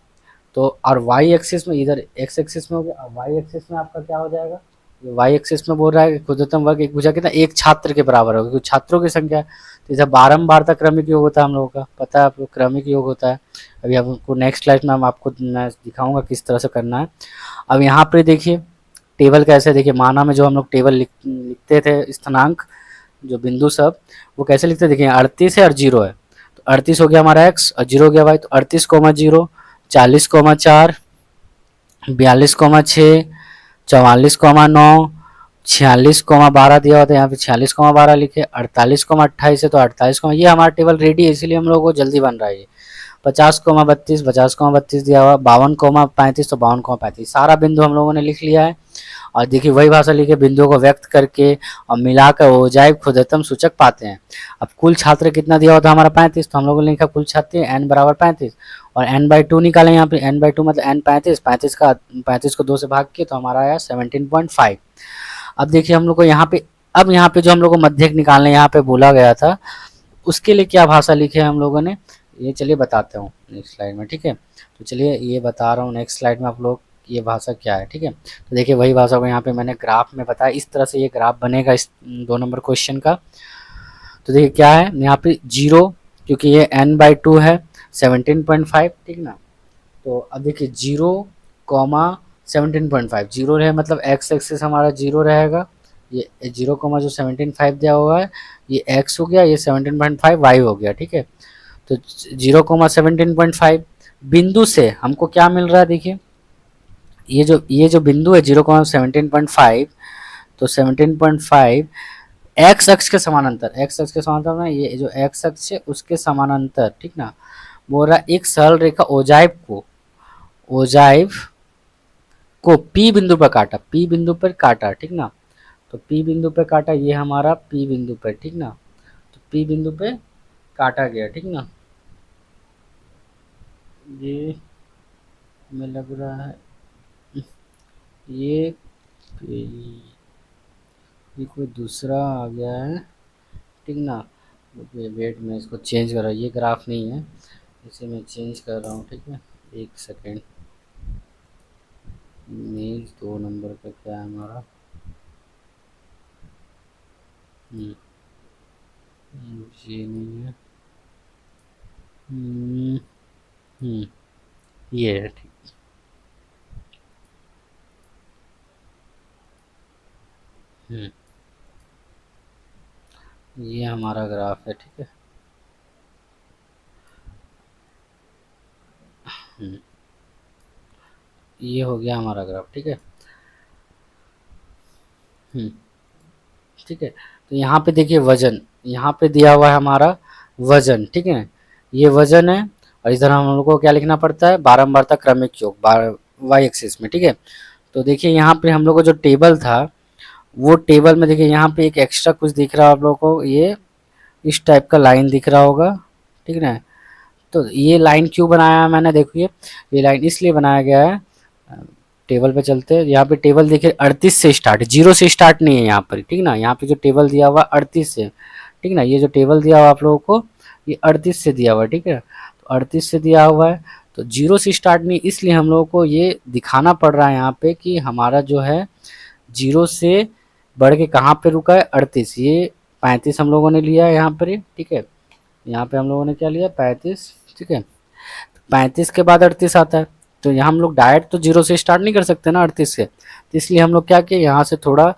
तो और वाई एक्सिस में, इधर एक्स एक्सिस में हो गया, और वाई एक्सिस में आपका क्या हो जाएगा, वाई एक्सिस में बोल रहा है कि क्षुद्रतम वर्ग एक भुजा कितना, एक छात्र के बराबर होगा, क्योंकि छात्रों की संख्या। तो इधर बारंबारता क्रमिक योग होता है, हम लोगों का पता है आपको क्रमिक योग होता है। अभी आपको नेक्स्ट स्लाइड में मैं दिखाऊंगा किस तरह से करना है। अब यहाँ पर देखिए टेबल कैसे, देखिए माना में जो हम लोग टेबल लिखते थे स्थानांक, जो बिंदु सब, वो कैसे लिखते हैं, देखिए 38 है और 0 है, तो 38 हो गया हमारा एक्स और 0 हो गया वाई, तो 38 कोमा 0, 40,4, 42,6, 44,9, 46,12 दिया होता है, यहाँ पे 46,12 लिखे, 48,28 है तो 48, ये हमारा टेबल रेडी है, इसीलिए हम लोगों को जल्दी बन रहा है ये। 50,32, 50,32 दिया हुआ, 52,35 तो 52,35, सारा बिंदु हम लोगों ने लिख लिया है। और देखिए वही भाषा लिखे, बिंदुओं को व्यक्त करके और मिलाकर ओजाइव खुदेतम सूचक पाते हैं। अब कुल छात्र कितना दिया होता है हमारा 35, तो हम लोगों ने लिखा कुल छात्र n बराबर 35 और n/2 निकालें, यहाँ पे n/2 मतलब n 35, 35 को 2 से भाग किए तो हमारा आया 17.5। अब देखिए हम लोग को यहाँ पे, अब यहाँ पे जो हम लोग को मध्यक निकालने यहाँ पे बोला गया था, उसके लिए क्या भाषा लिखे हम लोगों ने, ये चलिए बताते हूँ नेक्स्ट स्लाइड में, ठीक है। तो चलिए ये बता रहा हूँ नेक्स्ट स्लाइड में आप लोग ये भाषा क्या है, ठीक है। तो देखिए वही भाषा को यहाँ पे मैंने ग्राफ में बताया, इस तरह से ये ग्राफ बनेगा इस 2 नंबर क्वेश्चन का। तो देखिए क्या है यहाँ पे 0, क्योंकि ये n/2 है 17.5, ठीक ना। तो अब देखिए 0,17.5, 0 रहे मतलब x एक्सिस हमारा 0 रहेगा, ये 0, जो 17.5 दिया हुआ है ये x हो गया, ये 17.5 y हो गया, ठीक है। तो 0,17.5 बिंदु से हमको क्या मिल रहा है, देखिए ये जो बिंदु है 0,17.5, तो 17.5 एक्स अक्ष के समानांतर, एक्स अक्ष के समानांतर ना, ये जो एक्स अक्ष है उसके समानांतर, ठीक ना, बोल रहा एक सरल रेखा ओजाइव को P बिंदु पर काटा, P बिंदु पर काटा, ठीक ना। तो P बिंदु पर काटा, ये हमारा P बिंदु पर, ठीक ना। तो P बिंदु पे काटा गया, ठीक ना। ये हमें लग रहा है ये कोई दूसरा आ गया है, ठीक ना। वेट में इसको चेंज कर रहा हूँ, ये ग्राफ नहीं है, इसे मैं चेंज कर रहा हूँ, ठीक है। एक सेकेंड, इमेज 2 नंबर का क्या है हमारा, ये नहीं है, ये है, ठीक। ये हमारा ग्राफ है, ठीक है। ये हो गया हमारा ग्राफ, ठीक है। ठीक है। तो यहाँ पे देखिए वजन, यहाँ पे दिया हुआ है हमारा वजन, ठीक है। ये वजन है और इधर हम लोग को क्या लिखना पड़ता है, बारंबारता क्रमिक योग वाई एक्सिस में, ठीक है। तो देखिए यहाँ पे हम लोग को जो टेबल था, वो टेबल में देखिए यहाँ पे एक एक्स्ट्रा कुछ दिख रहा है आप लोगों को, ये इस टाइप का लाइन दिख रहा होगा, ठीक है ना। तो ये लाइन क्यों बनाया है मैंने, देखिए ये लाइन इसलिए बनाया गया है, टेबल पे चलते हैं। यहाँ पे टेबल देखिए 38 से स्टार्ट है, 0 से स्टार्ट नहीं है यहाँ पर, ठीक ना। यहाँ पे जो टेबल दिया हुआ 38 से, ठीक ना, ये जो टेबल दिया हुआ आप लोगों को ये 38 से दिया हुआ है, ठीक है। तो 38 से दिया हुआ है, तो 0 से स्टार्ट नहीं, इसलिए हम लोगों को ये दिखाना पड़ रहा है यहाँ पे कि हमारा जो है 0 से बढ़ के कहाँ पे रुका है, 38, ये 35 हम लोगों ने लिया है यहाँ पर, ठीक है। यहाँ पे हम लोगों ने क्या लिया, 35, ठीक है। 35 के बाद 38 आता है, तो यहाँ हम लोग डायरेक्ट तो 0 से स्टार्ट नहीं कर सकते ना 38 से, तो इसलिए हम लोग क्या किए, यहाँ से थोड़ा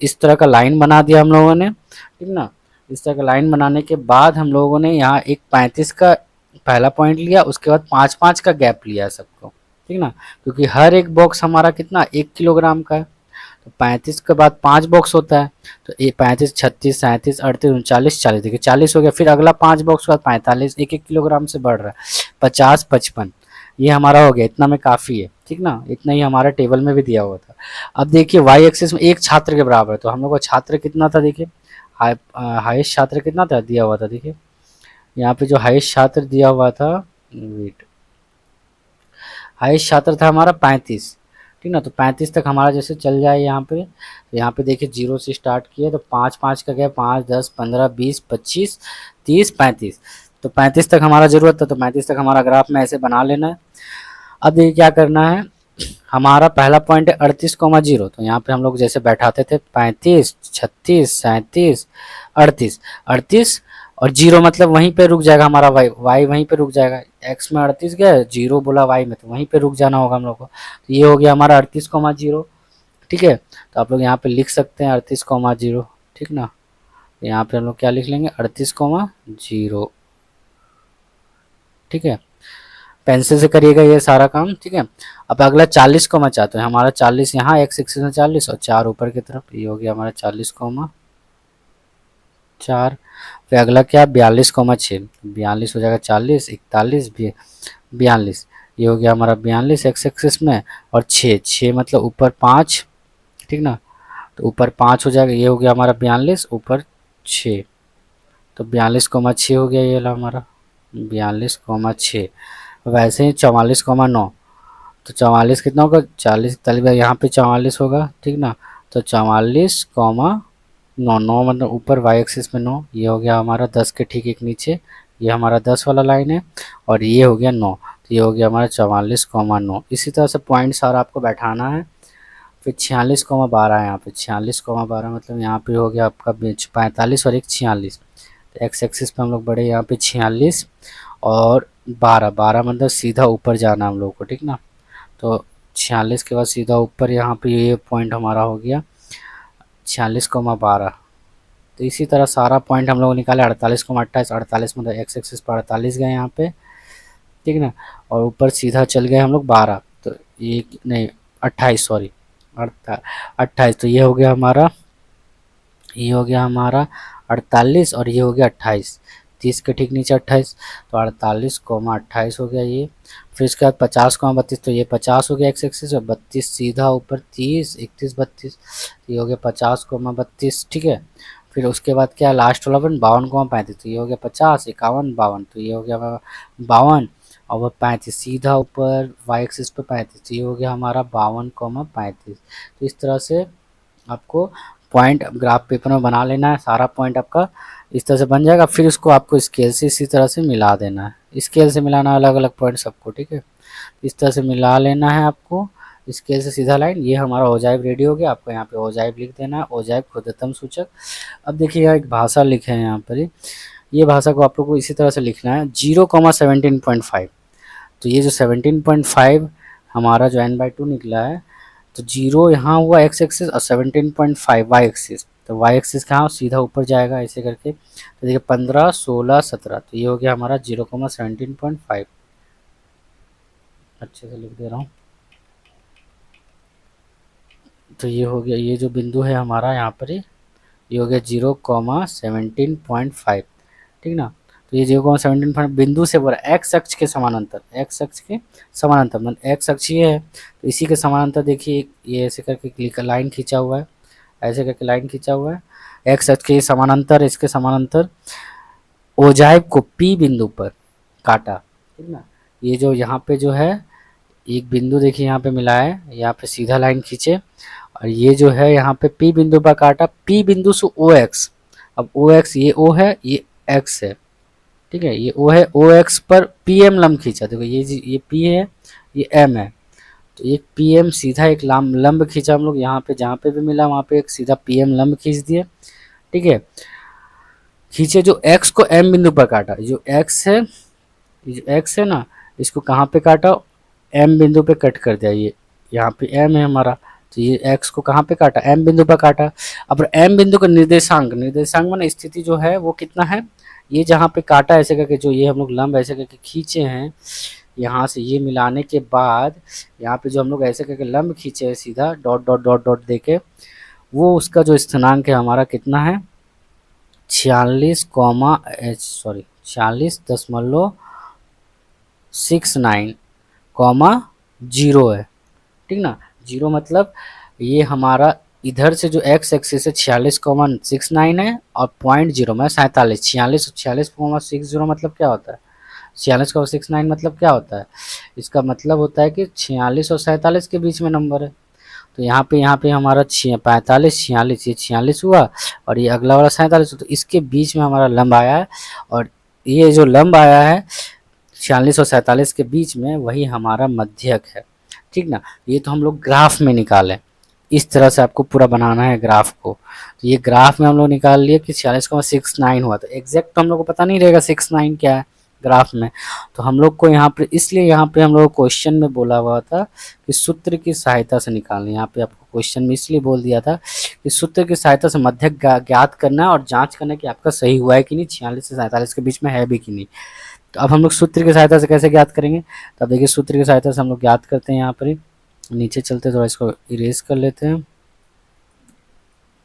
इस तरह का लाइन बना दिया हम लोगों ने, ठीक ना। इस तरह का लाइन बनाने के बाद हम लोगों ने यहाँ एक 35 का पहला पॉइंट लिया, उसके बाद 5-5 का गैप लिया सबको, ठीक ना, क्योंकि हर एक बॉक्स हमारा कितना 1 किलोग्राम का है। तो 35 के बाद 5 बॉक्स होता है, तो ये 35, 36, 37, 38, 39, 40, देखिए 40 हो गया, फिर अगला 5 बॉक्स के बाद 45, 1-1 किलोग्राम से बढ़ रहा है, 50, 55, ये हमारा हो गया, इतना में काफ़ी है, ठीक ना। इतना ही हमारा टेबल में भी दिया हुआ था। अब देखिए वाई एक्सिस में एक छात्र के बराबर है, तो हम लोग का छात्र कितना था, देखिए हाईएस्ट छात्र कितना था दिया हुआ था, देखिए यहाँ पे जो हाईएस्ट छात्र दिया हुआ था, वेट, हाईएस्ट छात्र था हमारा 35, ठीक ना। तो 35 तक हमारा जैसे चल जाए यहाँ पे, तो यहाँ पे देखिए 0 से स्टार्ट किए तो 5-5 का गया, 5, 10, 15, 20, 25, 30, 35, तो 35 तक हमारा ज़रूरत था, तो 35 तक हमारा ग्राफ में ऐसे बना लेना है। अब ये क्या करना है, हमारा पहला पॉइंट है 38,0, तो यहाँ पे हम लोग जैसे बैठाते थे 35, 36, 37, 38, 38 और 0 मतलब वहीं पे रुक जाएगा हमारा वाई वहीं पे रुक जाएगा, एक्स में 38 गया, 0 बोला वाई में, तो वहीं पे रुक जाना होगा हम लोग को। तो ये हो गया हमारा 38,0, ठीक है। तो आप लोग यहाँ पे लिख सकते हैं 38,0, ठीक ना। यहाँ पे हम लोग क्या लिख लेंगे, 38,0, ठीक है। पेंसिल से करिएगा ये सारा काम, ठीक है। अब अगला 40 कोमा चाहते हैं, हमारा 40 यहाँ एक्स एक्सिस में 40 और 4 ऊपर की तरफ, ये हो गया हमारा 40 कोमा 4। फिर अगला क्या 42 कोमा 6, 42 हो जाएगा 40 41 42, ये हो गया हमारा 42 एक्स एक्सिस में और 6 मतलब ऊपर 5, ठीक ना। तो ऊपर 5 हो जाएगा, ये हो गया हमारा 42 ऊपर 6, तो 42,6 हो गया ये ला हमारा 42,6। वैसे ही 44,9, तो 44 कितना होगा 40 41 यहाँ पे 44 होगा, ठीक ना। तो 44,9 9 मतलब ऊपर वाई एक्सिस में 9, ये हो गया हमारा 10 के ठीक एक नीचे, ये हमारा 10 वाला लाइन है और ये हो गया 9, तो ये हो गया हमारा 44,9। इसी तरह से पॉइंट सारा आपको बैठाना है। फिर 46,12 है यहाँ पे, 46,12 मतलब यहाँ पे हो गया आपका 45 और एक 46, तो एक्स एक्सिस पे हम लोग बढ़े यहाँ पे 46 और 12 मतलब सीधा ऊपर जाना हम लोग को, ठीक ना। तो 46 के बाद सीधा ऊपर यहाँ पे ये पॉइंट हमारा हो गया 46,12। तो इसी तरह सारा पॉइंट हम लोग निकाले 48,28, 48 मतलब एक्स एक्सिस पर 48 गए यहाँ पे, ठीक ना। और ऊपर सीधा चल गए हम लोग 12, तो एक नहीं 28 सॉरी 28, तो ये हो गया हमारा 48 और ये हो गया 28, 30 के ठीक नीचे 28, तो 48,28 हो गया ये। फिर इसके बाद 50,32, तो ये 50 हो गया एक्स एक्सिस और 32 सीधा ऊपर 30 31 32, ये हो गया 50,32, ठीक है। फिर उसके बाद क्या लास्ट वाला 52,35, तो ये हो गया 50 51 52, तो ये हो गया 52 और वह 35 सीधा ऊपर वाई एक्सिस पे 35, तो ये हो गया हमारा 52,35। तो इस तरह से आपको पॉइंट ग्राफ पेपर में बना लेना है, सारा पॉइंट आपका इस तरह से बन जाएगा। फिर उसको आपको स्केल से इसी तरह से मिला देना है, स्केल से मिलाना अलग अलग पॉइंट सबको, ठीक है। इस तरह से मिला लेना है आपको स्केल से सीधा लाइन। ये हमारा ओजाइव रेडी हो गया, आपको यहाँ पे ओजाइव लिख देना है, ओजाइव खुदतम सूचक। अब देखिए यहाँ एक भाषा लिखे हैं यहाँ पर, ये भाषा को आप लोग को इसी तरह से लिखना है 0,17.5। तो ये जो 17.5 हमारा जो n/2 निकला है, तो 0 यहाँ हुआ एक्स एक्सिस और 17.5 वाई एक्सिस, तो वाई एक्सिस कहाँ सीधा ऊपर जाएगा ऐसे करके। तो देखिए 15 16 17, तो ये हो गया हमारा 0,17.5, अच्छे से लिख दे रहा हूँ। तो ये हो गया, ये जो बिंदु है हमारा यहाँ पर ये हो गया 0,17.5, ठीक ना। तो ये 0,17 बिंदु से बोला एक्स अक्ष के समानांतर, एक्स अक्ष के समानांतर मतलब एक्स अक्ष ये है, तो इसी के समानांतर देखिए ये ऐसे करके लाइन खींचा हुआ है, ऐसे करके लाइन खींचा हुआ है एक्स अक्ष के समानांतर, इसके समानांतर ओजाइव को पी बिंदु पर काटा, ठीक ना। ये जो यहाँ पे जो है एक बिंदु देखिए यहाँ पे मिला है, यहाँ पे सीधा लाइन खींचे और ये जो है यहाँ पे पी बिंदु पर काटा, पी बिंदु से ओ एक्स। अब ओ एक्स ये ओ है ये एक्स है, ठीक है, ये ओ है, ओ एक्स पर पी एम लंब खींचा, देखो ये पी है ये एम है, तो एक पी एम सीधा एक लंब खींचा हम लोग यहाँ पे, जहाँ पे भी मिला वहाँ पे एक सीधा पी एम लंब खींच दिए, ठीक है। खींचे जो एक्स को एम बिंदु पर काटा, जो एक्स है ये जो एक्स है ना इसको कहाँ पे काटा एम बिंदु पे कट कर दिया, ये यहाँ पे एम है हमारा, तो ये एक्स को कहाँ पे काटा एम बिंदु पर काटा। अब एम बिंदु का निर्देशांक, निर्देशांक माने स्थिति जो है वो कितना है, ये जहाँ पे काटा ऐसे करके जो ये हम लोग लंब ऐसे करके खींचे हैं, यहाँ से ये मिलाने के बाद यहाँ पे जो हम लोग ऐसे करके लंब खींचे हैं सीधा डॉट डॉट डॉट डॉट देके, वो उसका जो स्थिरांक है हमारा कितना है 46,69,0 है, ठीक ना। 0 मतलब ये हमारा इधर से जो एक्स एक्सिस है 46,69 है और 0.0 में 47, 46,60 मतलब क्या होता है 46,69 मतलब क्या होता है, इसका मतलब होता है कि 46 और 47 के बीच में नंबर है। तो यहाँ पे हमारा 45 46, ये 46 हुआ और ये अगला वाला 47, तो इसके बीच में हमारा लंब आया है और ये जो लंब आया है 46 और 47 के बीच में वही हमारा मध्यक है, ठीक ना। ये तो हम लोग ग्राफ में निकालें, इस तरह से आपको पूरा बनाना है ग्राफ को। तो ये ग्राफ में हम लोग निकाल लिए कि 46,69 हुआ, तो एग्जैक्ट तो हम लोग को पता नहीं रहेगा 69 क्या है ग्राफ में, तो हम लोग को यहाँ पे इसलिए यहाँ पे हम लोग क्वेश्चन में बोला हुआ था कि सूत्र की सहायता से निकालना। यहाँ पे आपको क्वेश्चन में इसलिए बोल दिया था कि सूत्र की सहायता से मध्यक ज्ञात करना है और जांच करना है कि आपका सही हुआ है कि नहीं, 46 से 47 के बीच में है भी कि नहीं। तो अब हम लोग सूत्र की सहायता से कैसे ज्ञात करेंगे, तो अब देखिए सूत्र की सहायता से हम लोग ज्ञात करते हैं। यहाँ पर ही नीचे चलते थोड़ा इसको इरेज कर लेते हैं,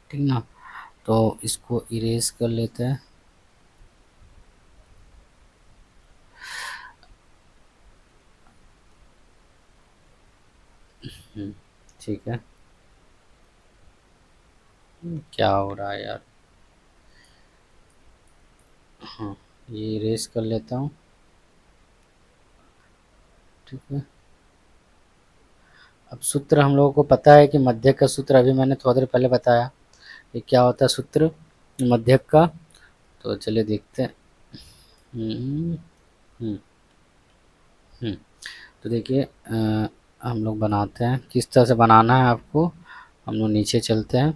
ठीक ना। तो इसको इरेज कर लेते हैं। ठीक है, क्या हो रहा है यार। हाँ, ये इरेज कर लेता हूँ, ठीक है। अब सूत्र हम लोगों को पता है कि मध्यक का सूत्र अभी मैंने थोड़ी देर पहले बताया कि क्या होता है सूत्र मध्यक का। तो चलिए देखते हैं। हम्म, हम्म, हम्म। तो देखिए हम लोग बनाते हैं, किस तरह से बनाना है आपको। हम लोग नीचे चलते हैं।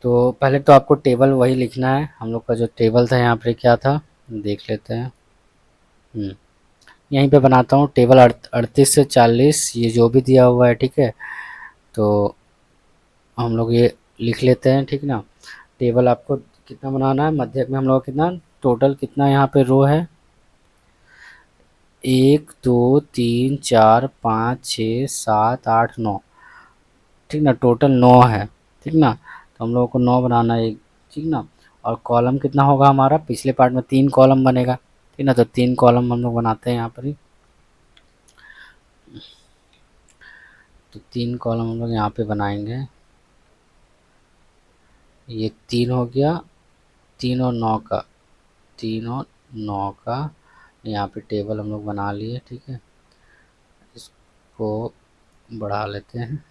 तो पहले तो आपको टेबल वही लिखना है, हम लोग का जो टेबल था यहाँ पे क्या था देख लेते हैं। यहीं पे बनाता हूँ टेबल 38 से 40, ये जो भी दिया हुआ है, ठीक है। तो हम लोग ये लिख लेते हैं, ठीक ना। टेबल आपको कितना बनाना है, मध्यक में हम लोग कितना टोटल कितना यहाँ पे रो है, 1 2 3 4 5 6 7 8 9, ठीक ना। टोटल 9 है, ठीक ना। तो हम लोगों को 9 बनाना है, ठीक ना। और कॉलम कितना होगा हमारा, पिछले पार्ट में 3 कॉलम बनेगा, ठीक ना। तो 3 कॉलम हम लोग बनाते हैं यहाँ पर ही। तो 3 कॉलम हम लोग यहाँ पे बनाएंगे। ये 3 हो गया, 3 और 9 का, 3 और 9 का यहाँ पे टेबल हम लोग बना लिए, ठीक है। इसको बढ़ा लेते हैं,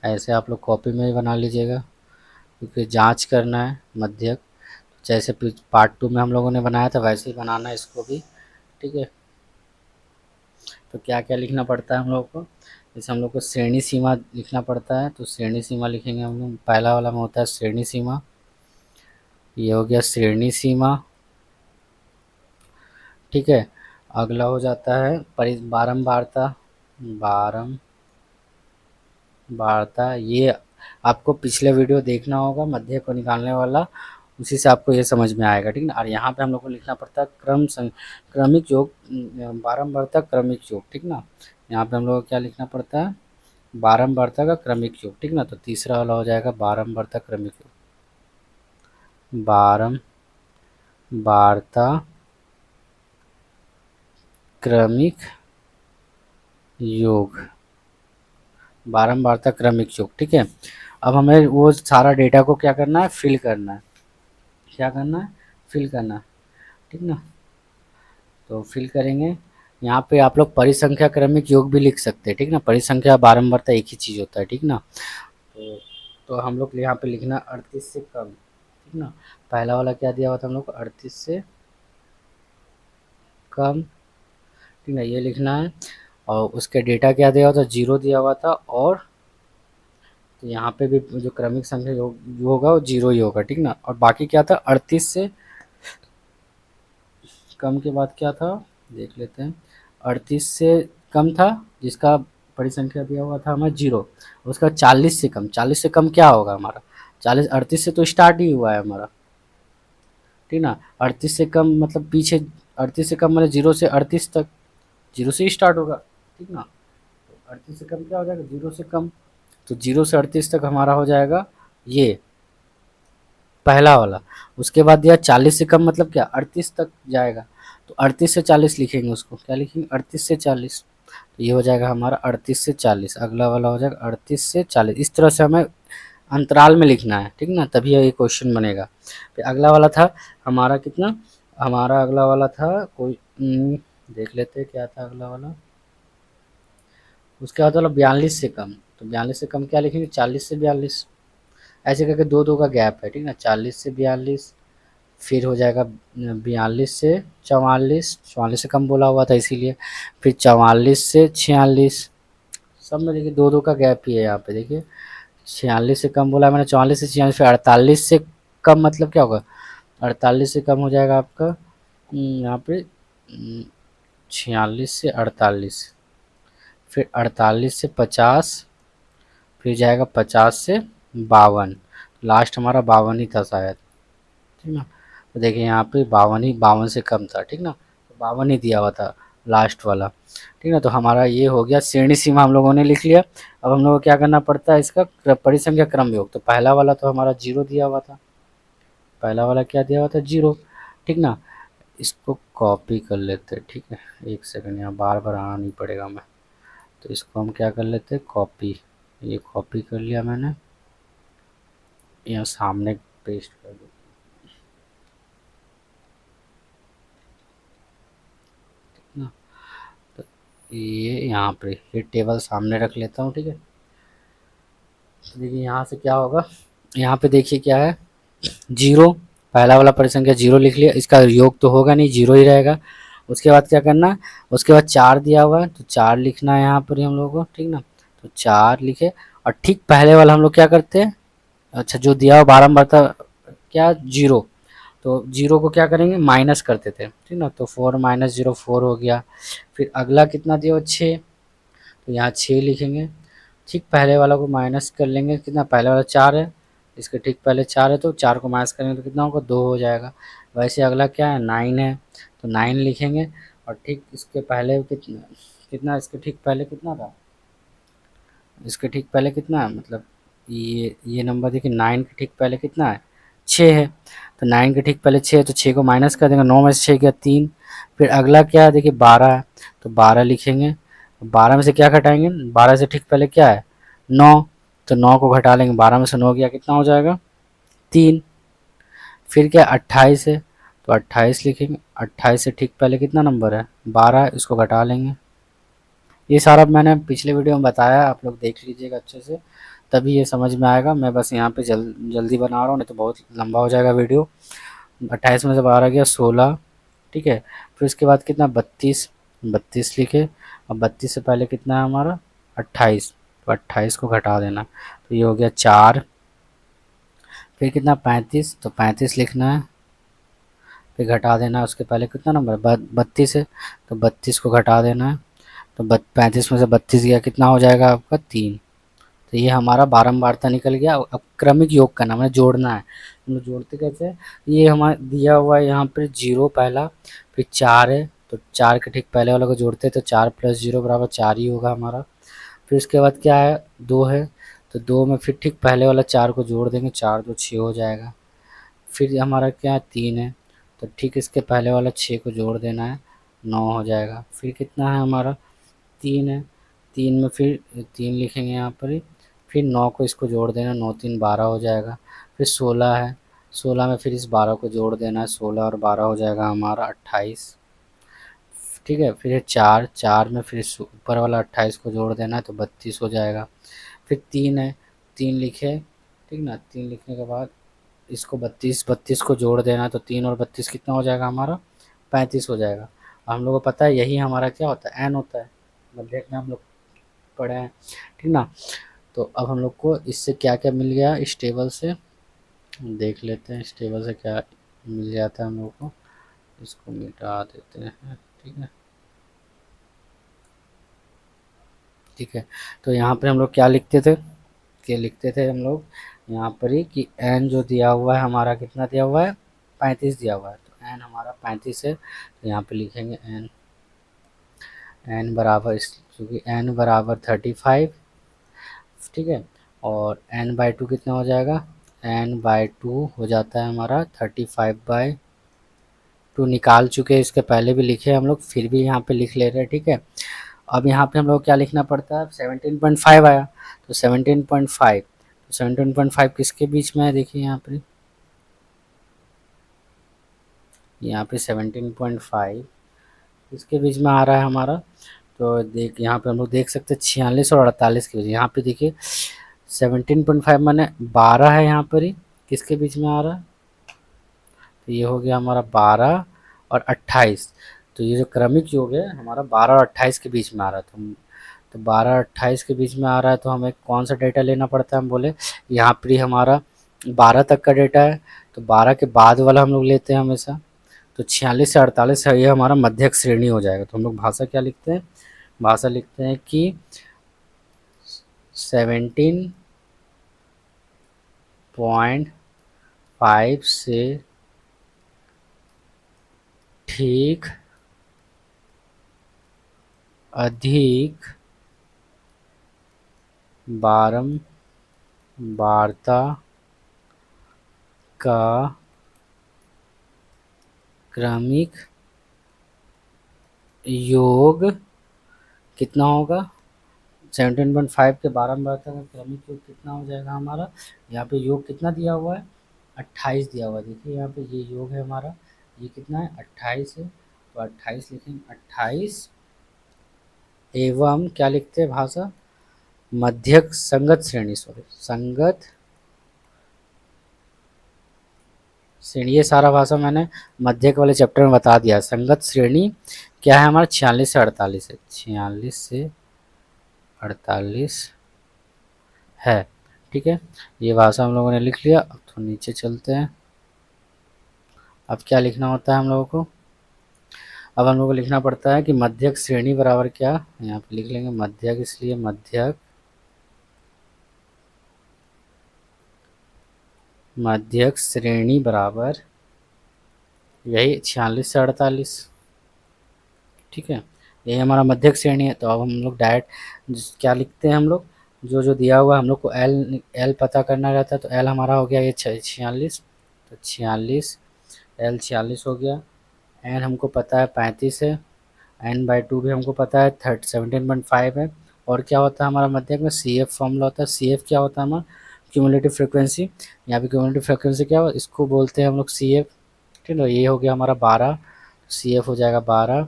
ऐसे आप लोग कॉपी में ही बना लीजिएगा क्योंकि जांच करना है मध्यक। जैसे पार्ट 2 में हम लोगों ने बनाया था वैसे ही बनाना है इसको भी, ठीक है। तो क्या क्या लिखना पड़ता है हम लोग को, जैसे हम लोग को श्रेणी सीमा लिखना पड़ता है। तो श्रेणी सीमा लिखेंगे हम लोग, पहला वाला में होता है श्रेणी सीमा, ये हो गया श्रेणी सीमा, ठीक है। अगला हो जाता है बारंबारता, बारंबारता ये आपको पिछले वीडियो देखना होगा मध्य को निकालने वाला, उसी से आपको ये समझ में आएगा, ठीक ना। और यहाँ पे हम लोग को लिखना पड़ता है क्रमिक योग, बारंबारता क्रमिक योग, ठीक ना। यहाँ पे हम लोग को क्या लिखना पड़ता है, बारंबारता का क्रमिक योग, ठीक ना। तो तीसरा वाला हो जाएगा बारंबारता क्रमिक योग, बारंबारता क्रमिक योग, बारंबारता क्रमिक योग, ठीक है। अब हमें वो सारा डेटा को क्या करना है, फिल करना है, क्या करना है, फिल करना है, ठीक ना। तो फिल करेंगे, यहाँ पे आप लोग परिसंख्या क्रमिक योग भी लिख सकते हैं, ठीक ना। परिसंख्या बारंबारता एक ही चीज़ होता है, ठीक ना। तो हम लोग यहाँ पे लिखना 38 से कम, ठीक ना। पहला वाला क्या दिया हुआ था हम लोग को, 38 से कम, ठीक ना, ये लिखना है। और उसके डेटा क्या दिया हुआ था, 0 दिया हुआ था। और तो यहाँ पे भी जो क्रमिक संख्या योग जो होगा वो 0 ही होगा, ठीक ना। और बाकी क्या था, 38 से कम के बाद क्या था देख लेते हैं। 38 से कम था जिसका परिसंख्या दिया हुआ था हमें 0, उसका 40 से कम, 40 से कम क्या होगा हमारा, 40 38 से तो स्टार्ट ही हुआ है हमारा, ठीक ना। 38 से कम मतलब पीछे, 38 से कम मतलब 0 से 38 तक, 0 से ही स्टार्ट होगा, ठीक ना। तो 38 से कम क्या हो जाएगा, 0 से कम। तो 0 से 38 तक हमारा हो जाएगा ये पहला वाला। उसके बाद दिया 40 से कम मतलब क्या, 38 तक जाएगा। तो 38 से 40 लिखेंगे, उसको क्या लिखेंगे, 38 से 40। तो ये हो जाएगा हमारा 38 से 40। अगला वाला हो जाएगा 38 से 40। इस तरह से हमें अंतराल में लिखना है, ठीक ना, तभी ये क्वेश्चन बनेगा। फिर अगला वाला था हमारा कितना, हमारा अगला वाला था कोई देख लेते हैं क्या था अगला वाला। उसके बाद वाला 42 से कम, तो 42 से कम क्या लिखेंगे, 40 से 42, ऐसे करके दो दो का गैप है, ठीक ना। 40 से 42, फिर हो जाएगा 42 से 44, 44 से कम बोला हुआ था इसीलिए। फिर 44 से 46, सब में देखिए दो दो का गैप ही है यहाँ पे देखिए। 46 से कम बोला है मैंने, 44 से 46, फिर 48 से कम मतलब क्या होगा, 48 से कम हो जाएगा आपका यहाँ पे 46 से 48, फिर 48 से 50, फिर जाएगा 50 से 52, लास्ट हमारा 52 ही था शायद, ठीक ना। तो देखिए यहाँ पे 52 ही, 52 से कम था, ठीक ना, तो 52 ही दिया हुआ था लास्ट वाला, ठीक ना। तो हमारा ये हो गया श्रेणी सीमा हम लोगों ने लिख लिया। अब हम लोगों को क्या करना पड़ता है, इसका परिसंख्या क्रम योग। तो पहला वाला तो हमारा 0 दिया हुआ था, पहला वाला क्या दिया हुआ था, 0, ठीक ना। इसको कॉपी कर लेते हैं, ठीक है, एक सेकंड, यहाँ बार बार आना नहीं पड़ेगा मैं, तो इसको हम क्या कर लेते हैं, कॉपी, ये कॉपी कर लिया मैंने, यहाँ सामने पेस्ट कर दो, ठीक ना। तो ये यहाँ पे ये टेबल सामने रख लेता हूँ, ठीक है। तो देखिए यहाँ से क्या होगा, यहाँ पे देखिए क्या है, 0, पहला वाला परिसंख्या 0 लिख लिया, इसका योग तो होगा नहीं, 0 ही रहेगा। उसके बाद क्या करना है, उसके बाद 4 दिया हुआ है तो 4 लिखना है यहाँ पर ही हम लोगों को, ठीक ना। तो 4 लिखे, और ठीक पहले वाला हम लोग क्या करते हैं, अच्छा जो दिया हुआ बारंबार था क्या, 0, तो 0 को क्या करेंगे, माइनस करते थे, ठीक ना। तो 4 माइनस 0 4 हो गया। फिर अगला कितना दिया हुआ, 6, तो यहाँ 6 लिखेंगे, ठीक पहले वाला को माइनस कर लेंगे, कितना, पहले वाला 4 है, इसके ठीक पहले 4 है, तो 4 को माइनस करेंगे तो कितना होगा, 2 हो जाएगा। वैसे अगला क्या है, 9 है, तो 9 लिखेंगे, और ठीक इसके पहले कितना, कितना इसके ठीक पहले कितना था, इसके ठीक पहले कितना है, मतलब ये नंबर देखिए, 9 के ठीक पहले कितना है, 6 है, तो 9 के ठीक पहले 6 है, तो 6 को माइनस कर देंगे, 9 में से 6 गया 3। फिर अगला क्या है, देखिए 12 है, तो 12 लिखेंगे, 12 में से क्या घटाएंगे, 12 से ठीक पहले क्या है, 9, तो 9 को घटा लेंगे, 12 में से 9 गया, कितना हो जाएगा, 3। फिर क्या 28 है, तो 28 लिखेंगे, 28 से ठीक पहले कितना नंबर है, 12, इसको घटा लेंगे। ये सारा मैंने पिछले वीडियो में बताया, आप लोग देख लीजिएगा अच्छे से, तभी ये समझ में आएगा। मैं बस यहाँ पे जल्दी बना रहा हूँ, नहीं तो बहुत लंबा हो जाएगा वीडियो। 28 में से 12 गया 16, ठीक है। फिर उसके बाद कितना, 32, 32 लिखे, और 32 से पहले कितना है हमारा, 28, तो 28 को घटा देना, तो ये हो गया 4। फिर कितना, 35, तो 35 लिखना है, फिर घटा देना है, उसके पहले कितना नंबर है, 32 है, तो 32 को घटा देना है, तो 35 में से 32 गया, कितना हो जाएगा आपका, 3। तो ये हमारा बारंबारता निकल गया। अब क्रमिक योग करना, मैंने जोड़ना है, हम लोग जोड़ते कैसे हैं, ये हमारा दिया हुआ है यहाँ पर 0 पहला, फिर 4 है, तो 4 के ठीक पहले वाला को जोड़ते हैं, तो 4 + 0 बराबर 4 ही होगा हमारा। फिर उसके बाद क्या है, 2 है, तो 2 में फिर ठीक पहले वाला 4 को जोड़ देंगे, 4 2 6 हो जाएगा। फिर हमारा क्या है, 3 है, तो ठीक इसके पहले वाला 6 को जोड़ देना है, 9 हो जाएगा। फिर कितना है हमारा, 3 है, 3 में फिर 3 लिखेंगे यहाँ पर ही, फिर 9 को इसको जोड़ देना, 9 3 12 हो जाएगा। फिर 16 है, 16 में फिर इस 12 को जोड़ देना है, 16 और 12 हो जाएगा हमारा 28, ठीक है। फिर 4, 4 में फिर इस ऊपर वाला 28 को जोड़ देना है, तो 32 हो जाएगा। फिर 3 है, 3 लिखे, ठीक ना, 3 लिखने के बाद इसको 32, 32 को जोड़ देना है, तो 3 और 32 कितना हो जाएगा हमारा, 35 हो जाएगा। हम लोगों को पता है यही हमारा क्या होता है, एन होता है, मध्यक में हम लोग पढ़े हैं, ठीक ना। तो अब हम लोग को इससे क्या क्या मिल गया, इस टेबल से देख लेते हैं, इस टेबल से क्या मिल जाता है हम लोग को। इसको मिटा देते हैं, ठीक है, ठीक है। तो यहाँ पे हम लोग क्या लिखते थे, हम लोग यहाँ पर ही कि एन जो दिया हुआ है हमारा, कितना दिया हुआ है, 35 दिया हुआ है, तो एन हमारा 35 है, तो यहाँ पे लिखेंगे एन, एन बराबर चूँकि एन बराबर 35, ठीक है। और n/2 कितना हो जाएगा, n/2 हो जाता है हमारा 35/2, निकाल चुके हैं, इसके पहले भी लिखे हम लोग, फिर भी यहाँ पे लिख ले रहे हैं, ठीक है। अब यहाँ पे हम लोग क्या लिखना पड़ता है, 17.5 आया, तो 17.5, तो 17.5 किसके बीच में है, देखिए यहाँ पे 17.5 इसके बीच में आ रहा है हमारा। तो देख यहाँ पे हम लोग देख सकते हैं 46 और 48 के बीच, यहाँ पे देखिए 17.5 माने 12 है यहाँ पर ही, किसके बीच में आ रहा है, तो ये हो गया हमारा 12 और 28, तो ये जो क्रमिक योग है हमारा 12 और 28 के बीच में आ रहा है, तो 12 और 28 के बीच में आ रहा है, तो हमें कौन सा डेटा लेना पड़ता है, हम बोले यहाँ पर ही हमारा 12 तक का डेटा है, तो 12 के बाद वाला हम लोग लेते हैं हमेशा, तो 46 से 48 है, ये हमारा मध्यक श्रेणी हो जाएगा। तो हम लोग भाषा क्या लिखते हैं, भाषा लिखते हैं कि 17.5 से ठीक अधिक बारंबारता का क्रमिक योग कितना होगा? 17.5 के बारंबारता का क्रमिक योग कितना हो जाएगा हमारा? यहाँ पे योग कितना दिया हुआ है? 28 दिया हुआ है। देखिए यहाँ पे ये योग है हमारा, ये कितना है? 28 है, तो 28 लिखेंगे। 28 एवं क्या लिखते हैं भाषा? मध्यक संगत श्रेणी, सॉरी संगत श्रेणी, ये सारा भाषा मैंने मध्यक वाले चैप्टर में बता दिया। संगत श्रेणी क्या है हमारा? 46 से 48 है, 46 से 48 है। ठीक है, ये भाषा हम लोगों ने लिख लिया। अब तो नीचे चलते हैं। अब क्या लिखना होता है हम लोगों को? अब हम लोगों को लिखना पड़ता है कि मध्यक श्रेणी बराबर क्या, यहाँ पे लिख लेंगे मध्यक, इसलिए मध्यक श्रेणी बराबर यही 46 से 48। ठीक है, यही हमारा मध्यक श्रेणी है। तो अब हम लोग डायरेक्ट क्या लिखते हैं, हम लोग जो जो दिया हुआ है हम लोग को एल पता करना रहता है। तो एल हमारा हो गया ये 46, तो 46 एल 46 हो गया। एन हमको पता है 35 है, n/2 भी हमको पता है 17.5 है। और क्या होता है हमारा मध्यक में? सी एफ फॉर्मूला होता है। सी एफ क्या होता है हमारा? Cumulative frequency. यहाँ पे क्यूमुलेटिव फ्रिक्वेंसी क्या हो, इसको बोलते हैं हम लोग सी एफ। ठीक है, ये हो गया हमारा 12, सी एफ हो जाएगा 12।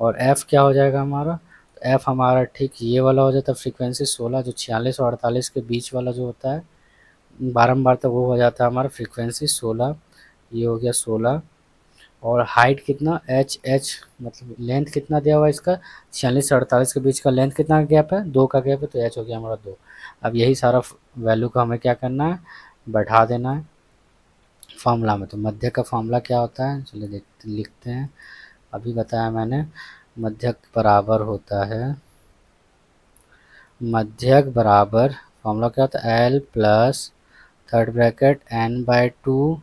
और एफ क्या हो जाएगा हमारा? तो एफ हमारा ठीक ये वाला हो जाता है फ्रिक्वेंसी 16, जो 46 और 48 के बीच वाला जो होता है बारंबार तक, वो हो जाता है हमारा फ्रिक्वेंसी 16। ये हो गया 16। और हाइट कितना? एच मतलब लेंथ कितना दिया हुआ है इसका? 46 से 48 के बीच का लेंथ कितना गैप है? 2 का गैप है, तो एच हो गया हमारा 2। अब यही सारा वैल्यू को हमें क्या करना है? बैठा देना है फॉर्मूला में। तो मध्यक का फॉर्मूला क्या होता है? चलिए देखते लिखते हैं। अभी बताया मैंने, मध्यक बराबर होता है, मध्यक बराबर फॉर्मूला क्या होता है? L plus third bracket n/2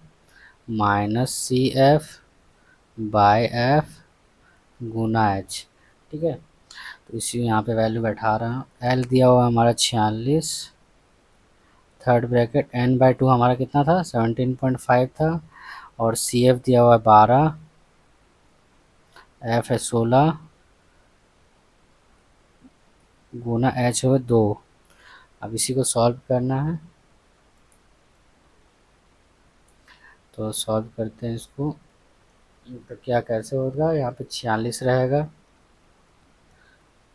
minus C F by F गुना एच। ठीक है, तो इसी यहाँ पे वैल्यू बैठा रहा हूँ। एल दिया हुआ हमारा 46, थर्ड ब्रैकेट n/2 हमारा कितना था? 17.5 था। और सी एफ दिया हुआ है 12, एफ है 16 गुना एच हो 2। अब इसी को सॉल्व करना है, तो सॉल्व करते हैं इसको। तो क्या कैसे होगा? यहाँ पे 46 रहेगा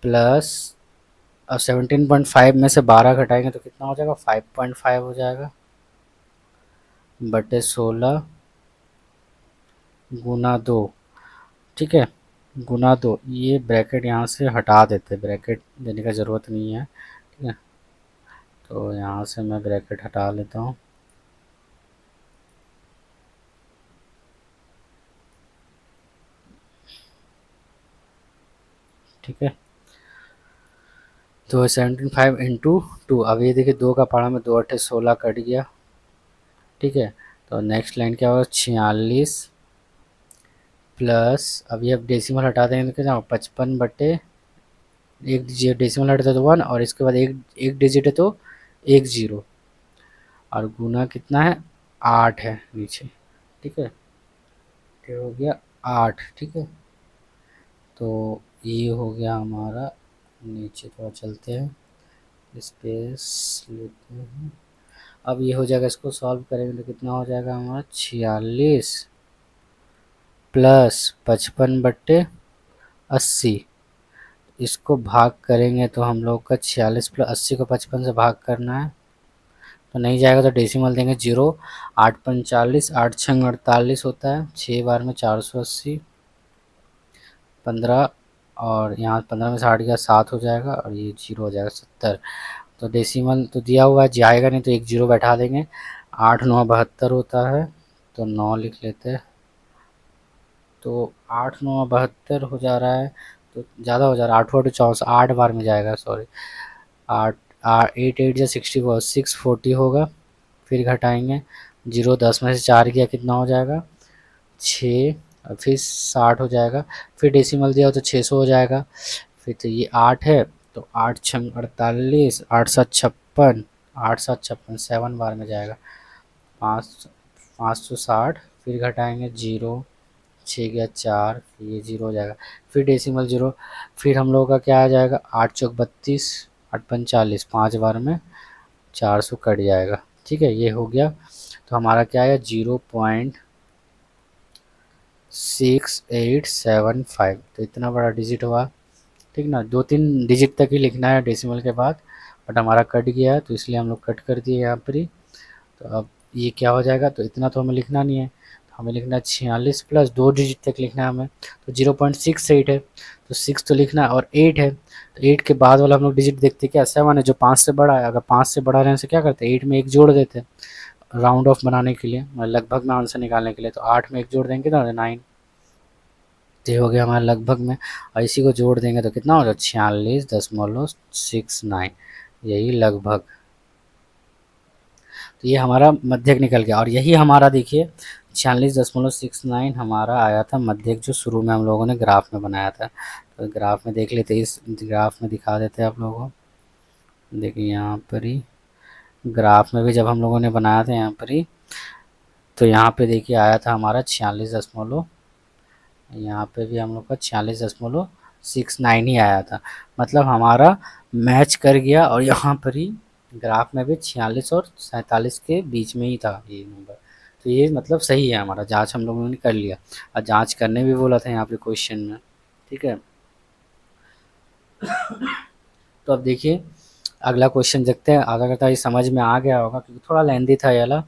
प्लस, अब 17.5 में से 12 घटाएंगे तो कितना हो जाएगा? 5.5 हो जाएगा, बटे 16 गुना 2। ठीक है, गुना 2। ये ब्रैकेट यहाँ से हटा देते, ब्रैकेट देने का ज़रूरत नहीं है। ठीक है, तो यहाँ से मैं ब्रैकेट हटा लेता हूँ। ठीक है, तो 17.5 इंटू 2। अब ये देखिए 2 का पारा में 2 अट्ठे 16 कट गया। ठीक है, तो नेक्स्ट लाइन क्या होगा? 46 प्लस, अब ये डेसिमल हटा देंगे तो क्या? 55 बटे एक डेसिमल हटा तो 1, और इसके बाद एक डिजिट है तो 1 0, और गुना कितना है? 8 है नीचे। ठीक है, ये हो गया 8। ठीक है, तो ये हो गया हमारा। नीचे थोड़ा चलते हैं, स्पेस लेते हैं। अब ये हो जाएगा, इसको सॉल्व करेंगे तो कितना हो जाएगा हमारा? 46 प्लस 55 बट्टे 80। इसको भाग करेंगे तो हम लोग का 46 प्लस 80 को 55 से भाग करना है, तो नहीं जाएगा तो डेसिमल देंगे 0। 8 × 45, 8 × 48 होता है, 6 बार में 480, 15, और यहाँ 15 में से 8 गया 7 हो जाएगा, और ये 0 हो जाएगा 70। तो डेसिमल तो दिया हुआ है, जाएगा नहीं तो एक 0 बैठा देंगे। 8 9 72 होता है, तो 9 लिख लेते हैं। तो 8 9 72 हो जा रहा है, तो ज़्यादा हो जा रहा है। 8 4 64, 8 बार में जाएगा, सॉरी। 8 8 8 या 64, 640 होगा। फिर घटाएंगे 0, 10 में से 4 गया कितना हो जाएगा? 6, फिर 60 हो जाएगा, फिर डेसिमल दिया हो तो 600 हो जाएगा। फिर तो ये 8 है, तो 8 छंग 48, 8 7 56, 8 7 56 7 बार में जाएगा, 560। फिर घटाएंगे जीरो, 6 गया 4, फिर ये जीरो हो जाएगा, फिर डेसिमल जीरो। फिर हम लोगों का क्या आ जाएगा, 8 चौक 32, 8 45, 5 बार में 400 कट जाएगा। ठीक है, ये हो गया। तो हमारा क्या आया, 0.6875। तो इतना बड़ा डिजिट हुआ। ठीक ना, 2-3 डिजिट तक ही लिखना है डेसिमल के बाद, बट हमारा कट गया है तो इसलिए हम लोग कट कर दिए यहाँ पर ही। तो अब ये क्या हो जाएगा, तो इतना तो हमें लिखना नहीं है, तो हमें लिखना है 46 प्लस 2 डिजिट तक लिखना है हमें, तो 0.68 है, तो 6 तो लिखना है, और 8 है, तो 8 के बाद वाला हम लोग डिजिट देखते हैं क्या, 7 है जो 5 से बड़ा है। अगर 5 से बड़ा रहने से क्या करते हैं, 8 में एक जोड़ देते हैं राउंड ऑफ बनाने के लिए, मतलब लगभग में आंसर निकालने के लिए। तो 8 में एक जोड़ देंगे तो 9, तो ये हो गया हमारा लगभग में, और इसी को जोड़ देंगे तो कितना हो जाएगा, 46.69, यही लगभग। तो ये हमारा मध्यक निकल गया, और यही हमारा देखिए 46.69 हमारा आया था मध्यक, जो शुरू में हम लोगों ने ग्राफ में बनाया था। तो ग्राफ में देख लेते, इस ग्राफ में दिखा देते हैं आप लोगों को। देखिए यहाँ पर ही ग्राफ में भी जब हम लोगों ने बनाया था यहाँ पर ही, तो यहाँ पे देखिए आया था हमारा 46, यहाँ पे भी हम लोग का 46.69 ही आया था। मतलब हमारा मैच कर गया, और यहाँ पर ही ग्राफ में भी 46 और 47 के बीच में ही था ये नंबर। तो ये मतलब सही है, हमारा जांच हम लोगों ने कर लिया, और जांच करने भी बोला था यहाँ पे क्वेश्चन में। ठीक है, तो अब देखिए अगला क्वेश्चन देखते हैं। आगे करता ये समझ में आ गया होगा, क्योंकि थोड़ा लेंदी था ये वाला।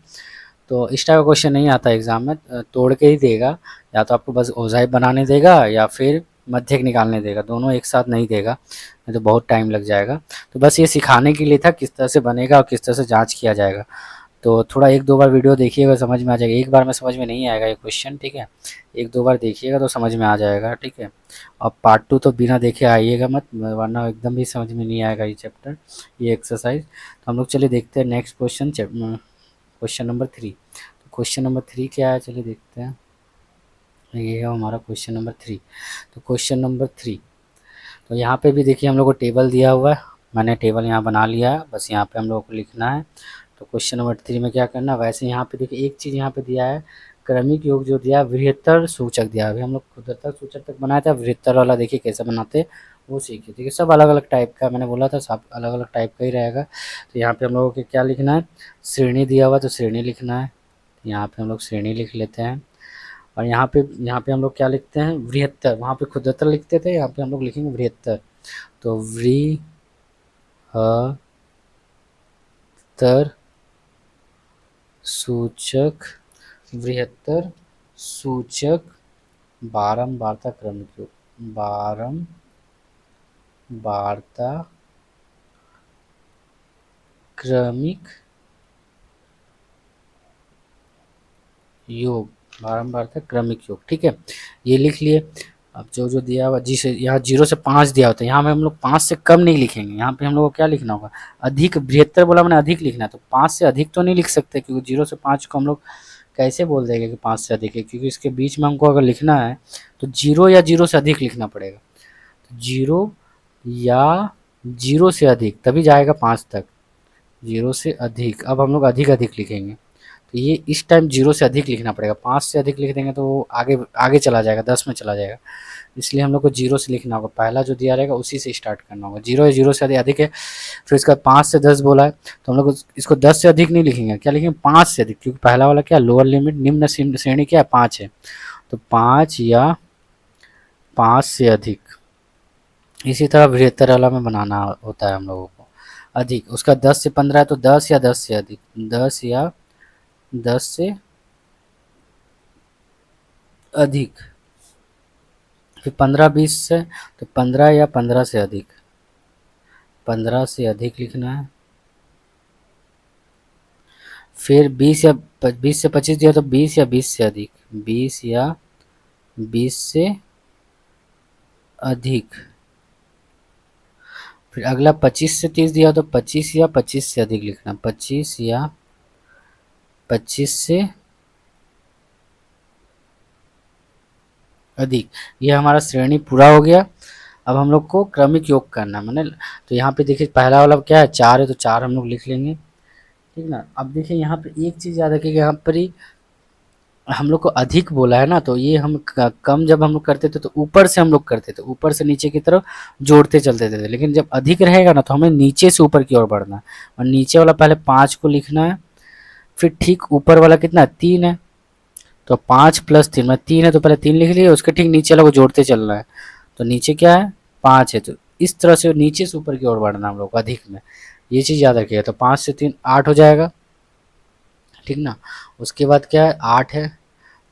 तो इस टाइप का क्वेश्चन नहीं आता एग्ज़ाम में, तोड़ के ही देगा, या तो आपको बस ओजाइब बनाने देगा या फिर मध्यक निकालने देगा, दोनों एक साथ नहीं देगा, नहीं तो बहुत टाइम लग जाएगा। तो बस ये सिखाने के लिए था किस तरह से बनेगा और किस तरह से जांच किया जाएगा। तो थोड़ा 1-2 बार वीडियो देखिएगा, समझ में आ जाएगा। एक बार में समझ में नहीं आएगा ये क्वेश्चन, ठीक है, 1-2 बार देखिएगा तो समझ में आ जाएगा। ठीक है, और पार्ट 2 तो बिना देखे आइएगा मत, वरना एकदम भी समझ में नहीं आएगा ये चैप्टर, ये एक्सरसाइज। तो हम लोग चलिए देखते हैं नेक्स्ट क्वेश्चन, क्वेश्चन नंबर 3। तो क्वेश्चन नंबर 3 क्या है, चलिए देखते हैं। ये है हमारा क्वेश्चन नंबर 3। तो क्वेश्चन नंबर 3, तो यहाँ पे भी देखिए हम लोग को टेबल दिया हुआ है, मैंने टेबल यहाँ बना लिया है, बस यहाँ पे हम लोगों को लिखना है। तो क्वेश्चन नंबर 3 में क्या करना है, वैसे यहाँ पे देखिए एक चीज़ यहाँ पे दिया है, क्रमिक योग जो दिया है, वृहत्तर सूचक दिया है। अभी हम लोग क्षुद्रता सूचक तक बनाया था, वृहत्तर वाला देखिए कैसे बनाते हैं वो सीखिए। ठीक है, सब अलग अलग टाइप का, मैंने बोला था सब अलग अलग टाइप का ही रहेगा। तो यहाँ पे हम लोगों को क्या लिखना है, श्रेणी दिया हुआ तो श्रेणी लिखना है, यहाँ पे हम लोग श्रेणी लिख लेते हैं। और यहाँ पे हम लोग क्या लिखते हैं, वृहत्तर, वहाँ पे क्षुद्रता लिखते थे, यहाँ पे हम लोग लिखेंगे वृहत्तर। तो वृहत्तर सूचक, वृहत्तर सूचक बारंबारता क्रमिक योग, बारंबारता क्रमिक योग, बारंबारता क्रमिक योग। ठीक है, ये लिख लिए। अब जो जो दिया हुआ, जिसे यहाँ 0 से 5 दिया होता है, यहाँ पे हम लोग 5 से कम नहीं लिखेंगे, यहाँ पे हम लोग को क्या लिखना होगा, अधिक। बृहत्तर बोला मैंने, अधिक लिखना है, तो 5 से अधिक तो नहीं लिख सकते, क्योंकि 0 से 5 को हम लोग कैसे बोल देंगे कि 5 से अधिक है, क्योंकि इसके बीच में हमको अगर लिखना है तो 0 या 0 से अधिक लिखना पड़ेगा। तो 0 या 0 से अधिक तभी जाएगा 5 तक, 0 से अधिक। अब हम लोग अधिक अधिक लिखेंगे, तो ये इस टाइम 0 से अधिक लिखना पड़ेगा, 5 से अधिक लिख देंगे तो वो आगे आगे चला जाएगा, 10 में चला जाएगा। इसलिए हम लोग को 0 से लिखना होगा, पहला जो दिया रहेगा उसी से स्टार्ट करना होगा। 0 है, 0 से अधिक है, फिर इसका 5 से 10 बोला है, तो हम लोग इसको 10 से अधिक नहीं लिखेंगे, क्या लिखेंगे, 5 से अधिक, क्योंकि पहला वाला क्या, लोअर लिमिट, निम्न श्रेणी क्या है, 5 है। तो 5 या 5 से अधिक। इसी तरह बृहत्तर वाला में बनाना होता है हम लोगों को, अधिक। उसका 10 से 15 है, तो 10 या 10 से अधिक, 10 या 10 से अधिक। फिर 15-20 से, तो 15 या 15 से अधिक, 15 से अधिक लिखना है। फिर 20 से 25 दिया, तो 20 या 20 से अधिक, 20 या 20 से अधिक। फिर अगला 25 से 30 दिया, तो 25 या 25 से अधिक लिखना, 25 या 25 से अधिक। ये हमारा श्रेणी पूरा हो गया। अब हम लोग को क्रमिक योग करना है, मैंने तो यहाँ पे देखिए पहला वाला क्या है 4 है, तो 4 हम लोग लिख लेंगे, ठीक ना। अब देखिए यहाँ पे एक चीज़ याद रखिएगा, यहाँ पर ही हम लोग को अधिक बोला है ना, तो ये हम कम जब हम लोग करते थे तो ऊपर से हम लोग करते थे, ऊपर से नीचे की तरफ जोड़ते चलते थे, लेकिन जब अधिक रहेगा ना तो हमें नीचे से ऊपर की ओर बढ़ना है। और नीचे वाला पहले 5 को लिखना है, फिर ठीक ऊपर वाला कितना है 3 है, तो 5 प्लस 3 में 3 है, तो पहले 3 लिख लिया, उसके ठीक नीचे वाला को जोड़ते चलना है। तो नीचे क्या है 5 है, तो इस तरह से नीचे से ऊपर की ओर बढ़ना हम लोग अधिक में, ये चीज़ याद रखिएगा। तो 5 से 3 8 हो जाएगा, ठीक ना। उसके बाद क्या है 8 है,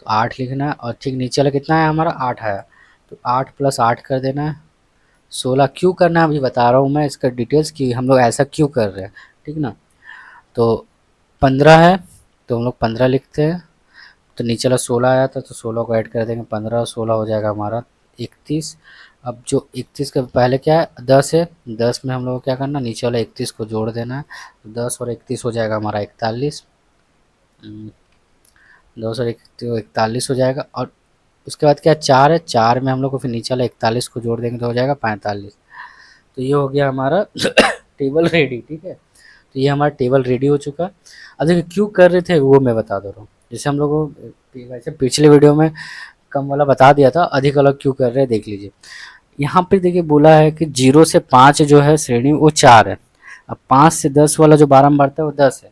तो 8 लिखना है, और ठीक नीचे वाला कितना है हमारा 8 आया, तो 8 प्लस 8 कर देना है 16। क्यों करना है अभी बता रहा हूँ मैं इसका डिटेल्स कि हम लोग ऐसा क्यों कर रहे हैं, ठीक ना। तो 15 है, तो हम लोग 15 लिखते हैं, तो नीचे वाला 16 आया था, तो 16 को ऐड कर देंगे, 15 और 16 हो जाएगा हमारा 31। अब जो 31 के पहले क्या है 10 है, 10 में हम लोग को क्या करना, नीचे वाला 31 को जोड़ देना है, तो 10 और 31 हो जाएगा हमारा 41। 241 हो जाएगा। और उसके बाद क्या 4 है, 4 में हम लोग को फिर नीचे वाला 41 को जोड़ देंगे तो हो जाएगा 45। तो ये हो गया हमारा टेबल रेडी, ठीक है। तो ये हमारा टेबल रेडी हो चुका। अब देखिए क्यों कर रहे थे वो मैं बता दे रहा हूँ। जैसे हम लोग को वैसे पिछले वीडियो में कम वाला बता दिया था, अधिक वाला क्यों कर रहे हैं देख लीजिए। यहाँ पे देखिए बोला है कि 0 से 5 जो है श्रेणी वो 4 है। अब 5 से 10 वाला जो बारह बढ़ता है वो 10 है।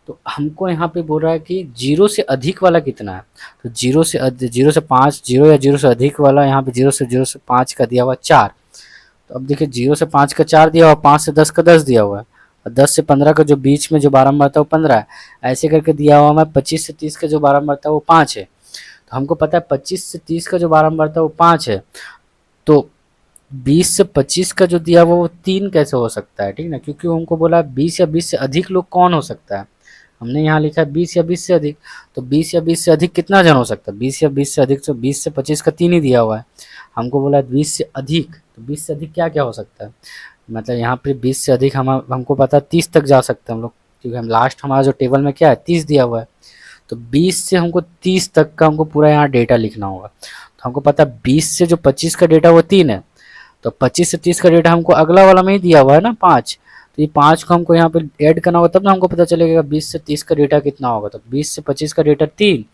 तो हमको यहाँ पे बोल रहा है कि 0 से अधिक वाला कितना है, तो 0 से 5, 0 या 0 से अधिक वाला यहाँ पे 0 से 5 का दिया हुआ 4। तो अब देखिए 0 से 5 का 4 दिया हुआ, 5 से 10 का 10 दिया हुआ है, और 10 से 15 का जो बीच में जो बारह था वो 15 है। ऐसे करके दिया हुआ हमें 25 से 30 का जो बारह था वो 5 है। तो हमको पता है 25 से 30 का जो बारह था वो 5 है, तो 20 से 25 का जो दिया हुआ वो 3 कैसे हो सकता है, ठीक ना, क्योंकि हमको बोला 20 या 20 से अधिक लोग कौन हो सकता है। हमने यहाँ लिखा है 20 या 20 से अधिक, तो 20 या 20 से अधिक कितना जन हो सकता है, 20 या 20 से अधिक, तो 20 से 25 का 3 ही दिया हुआ है। हमको बोला है 20 से अधिक, तो 20 से अधिक क्या क्या हो सकता है, मतलब यहाँ पे 20 से अधिक हमको पता है 30 तक जा सकते हैं हम लोग, क्योंकि हम लास्ट हमारा जो टेबल में क्या है 30 दिया हुआ है। तो 20 से हमको 30 तक का हमको पूरा यहाँ डेटा लिखना होगा। तो हमको पता है 20 से जो 25 का डेटा वो 3 है, तो 25 से 30 का डेटा हमको अगला वाला में ही दिया हुआ है ना 5, तो ये 5 को हमको यहाँ पे ऐड करना होगा, तब ना हमको पता चलेगा 20 से 30 का डेटा कितना होगा। तो 20 से 25 का डेटा 3,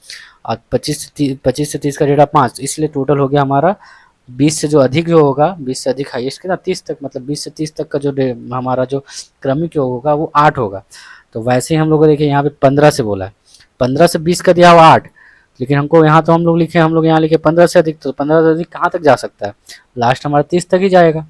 और 25 से 30 का डेटा 5, तो इसलिए टोटल हो गया हमारा 20 से जो अधिक जो होगा, 20 से अधिक हाईएस्ट कितना 30 तक, मतलब 20 से 30 तक का जो हमारा जो क्रमिक योग होगा वो 8 होगा। तो वैसे ही हम लोग को देखिए यहाँ पे 15 से बोला है, 15 से 20 का दिया हुआ 8, लेकिन हमको यहाँ तो हम लोग यहाँ लिखे 15 से अधिक, तो 15 से अधिक कहाँ तक जा सकता है, लास्ट हमारा 30 तक ही जाएगा।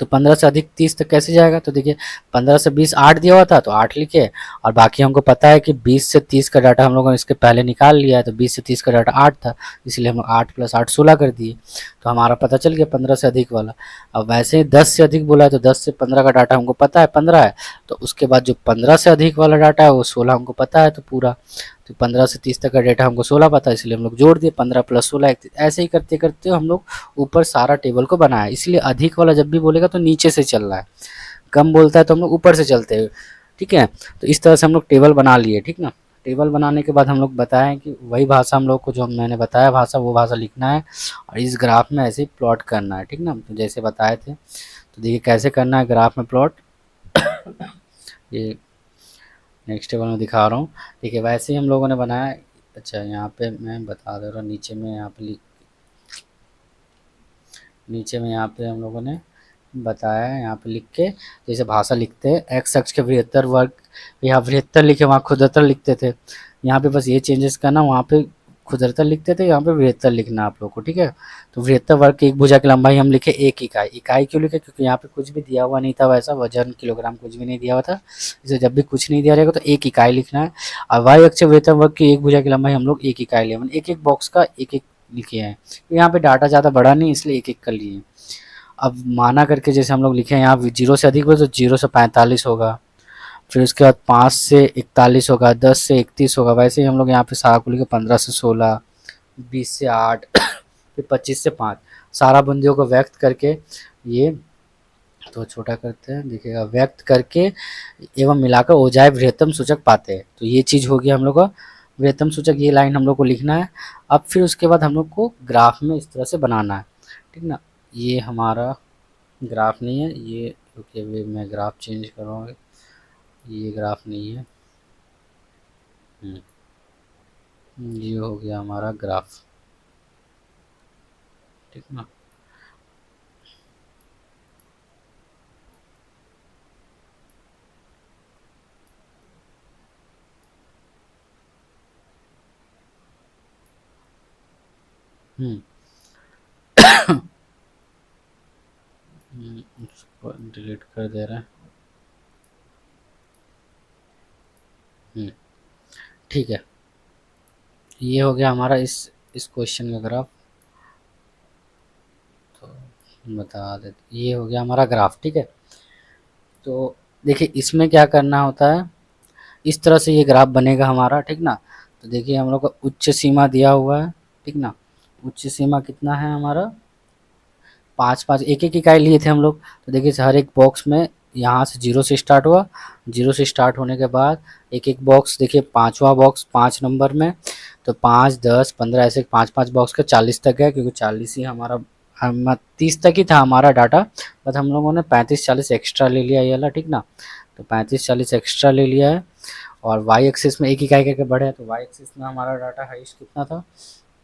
तो 15 से अधिक 30 तक कैसे जाएगा, तो देखिए 15 से 20 8 दिया हुआ था, तो 8 लिखे, और बाकी हमको पता है कि 20 से 30 का डाटा हम लोगों ने इसके पहले निकाल लिया है, तो 20 से 30 का डाटा 8 था, इसलिए हम 8 + 8 16 कर दिए। तो हमारा पता चल गया 15 से अधिक वाला। अब वैसे ही 10 से अधिक बोला है, तो 10 से 15 का डाटा हमको पता है 15 है, तो उसके बाद जो 15 से अधिक वाला डाटा है वो 16 हमको पता है, तो पूरा तो 15 से 30 तक का डेटा हमको 16 पता है, इसलिए हम लोग जोड़ दिए 15 + 16 31। ऐसे ही करते करते हम लोग ऊपर सारा टेबल को बनाया। इसलिए अधिक वाला जब भी बोलेगा तो नीचे से चलना है, कम बोलता है तो हम लोग ऊपर से चलते हैं, ठीक है। तो इस तरह से हम लोग टेबल बना लिए, ठीक ना। टेबल बनाने के बाद हम लोग बताएं कि वही भाषा हम लोग को जो मैंने बताया भाषा वो भाषा लिखना है, और इस ग्राफ में ऐसे ही प्लॉट करना है, ठीक ना, तो जैसे बताए थे। तो देखिए कैसे करना है ग्राफ में प्लॉट, ये नेक्स्ट टेबल में दिखा रहा हूँ। देखिए वैसे ही हम लोगों ने बनाया। अच्छा यहाँ पे मैं बता दे रहा हूँ, नीचे में यहाँ पे नीचे में यहाँ पे हम लोगों ने बताया है, यहाँ पे लिख के जैसे भाषा लिखते हैं, एक्स अक्ष के बृहत्तर वर्ग, यहाँ बृहत्तर लिखे वहाँ खुदरतर लिखते थे, यहाँ पे बस ये चेंजेस करना, वहाँ पे खुदरतर लिखते थे, यहाँ पे बृहत्तर लिखना आप लोग को, ठीक है। तो बृहत्तर वर्ग की एक भुजा की लंबाई हम लिखे 1 इकाई। इकाई क्यों लिखे, क्योंकि यहाँ पे कुछ भी दिया हुआ नहीं था, वैसा वजन किलोग्राम कुछ भी नहीं दिया हुआ था, इसे जब भी कुछ नहीं दिया रहेगा तो 1 इकाई लिखना है। और वाई अक्ष बृहत्तर वर्ग की एक भुजा की लंबाई हम लोग 1 इकाई लिए, एक एक बॉक्स का एक एक लिखे हैं। यहाँ पे डाटा ज़्यादा बड़ा नहीं इसलिए एक एक कर लिए। अब माना करके जैसे हम लोग लिखे हैं यहाँ 0 से अधिक हो तो 0 से 45 होगा, फिर उसके बाद 5 से 41 होगा, 10 से 31 होगा। वैसे ही हम लोग यहाँ पे सारा को लिखे 15 से 16, 20 से 8 फिर 25 से 5, सारा बंदियों को व्यक्त करके ये तो छोटा करते हैं, देखिएगा व्यक्त करके एवं मिलाकर ओजाए बृहत्तम सूचक पाते हैं। तो ये चीज़ हो गया हम लोग का वृहत्तम सूचक ये लाइन हम लोग को लिखना है। अब फिर उसके बाद हम लोग को ग्राफ में इस तरह से बनाना है, ठीक ना। ये हमारा ग्राफ नहीं है ये, क्योंकि अभी मैं ग्राफ चेंज कर रहा हूँ, ये ग्राफ नहीं है। ये हो गया हमारा ग्राफ, ठीक ना। इसको डिलीट कर दे रहे हैं। ठीक है, ये हो गया हमारा इस क्वेश्चन का ग्राफ। तो बता देते, ये हो गया हमारा ग्राफ, ठीक है। तो देखिए इसमें क्या करना होता है, इस तरह से ये ग्राफ बनेगा हमारा, ठीक ना। तो देखिए हम लोग का उच्च सीमा दिया हुआ है, ठीक ना। उच्च सीमा कितना है हमारा, 5-5 एक-एक इकाई लिए थे हम लोग। तो देखिए हर एक बॉक्स में यहाँ से 0 से स्टार्ट हुआ, 0 से स्टार्ट होने के बाद एक-एक बॉक्स, देखिए 5वां बॉक्स 5 नंबर में, तो 5, 10, 15 ऐसे 5-5 बॉक्स का 40 तक गया, क्योंकि 40 ही हमारा, हम 30 तक ही था हमारा डाटा, बट हम लोगों ने 35-40 एक्स्ट्रा ले लिया ये वाला, ठीक ना। तो 35-40 एक्स्ट्रा ले लिया है, और वाई एक्सिस में एक इकाई करके बढ़े हैं, तो वाई एक्सिस में हमारा डाटा हाइस्ट कितना था।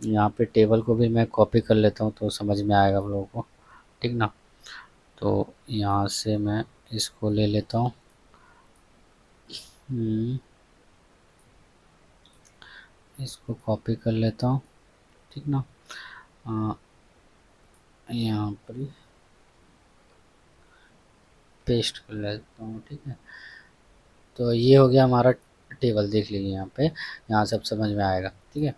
यहाँ पे टेबल को भी मैं कॉपी कर लेता हूँ तो समझ में आएगा आप लोगों को, ठीक ना। तो यहाँ से मैं इसको ले लेता हूँ, इसको कॉपी कर लेता हूँ, ठीक ना। यहाँ पर ही पेस्ट कर लेता हूँ, ठीक है। तो ये हो गया हमारा टेबल, देख लीजिए यहाँ पे, यहाँ सब समझ में आएगा, ठीक है।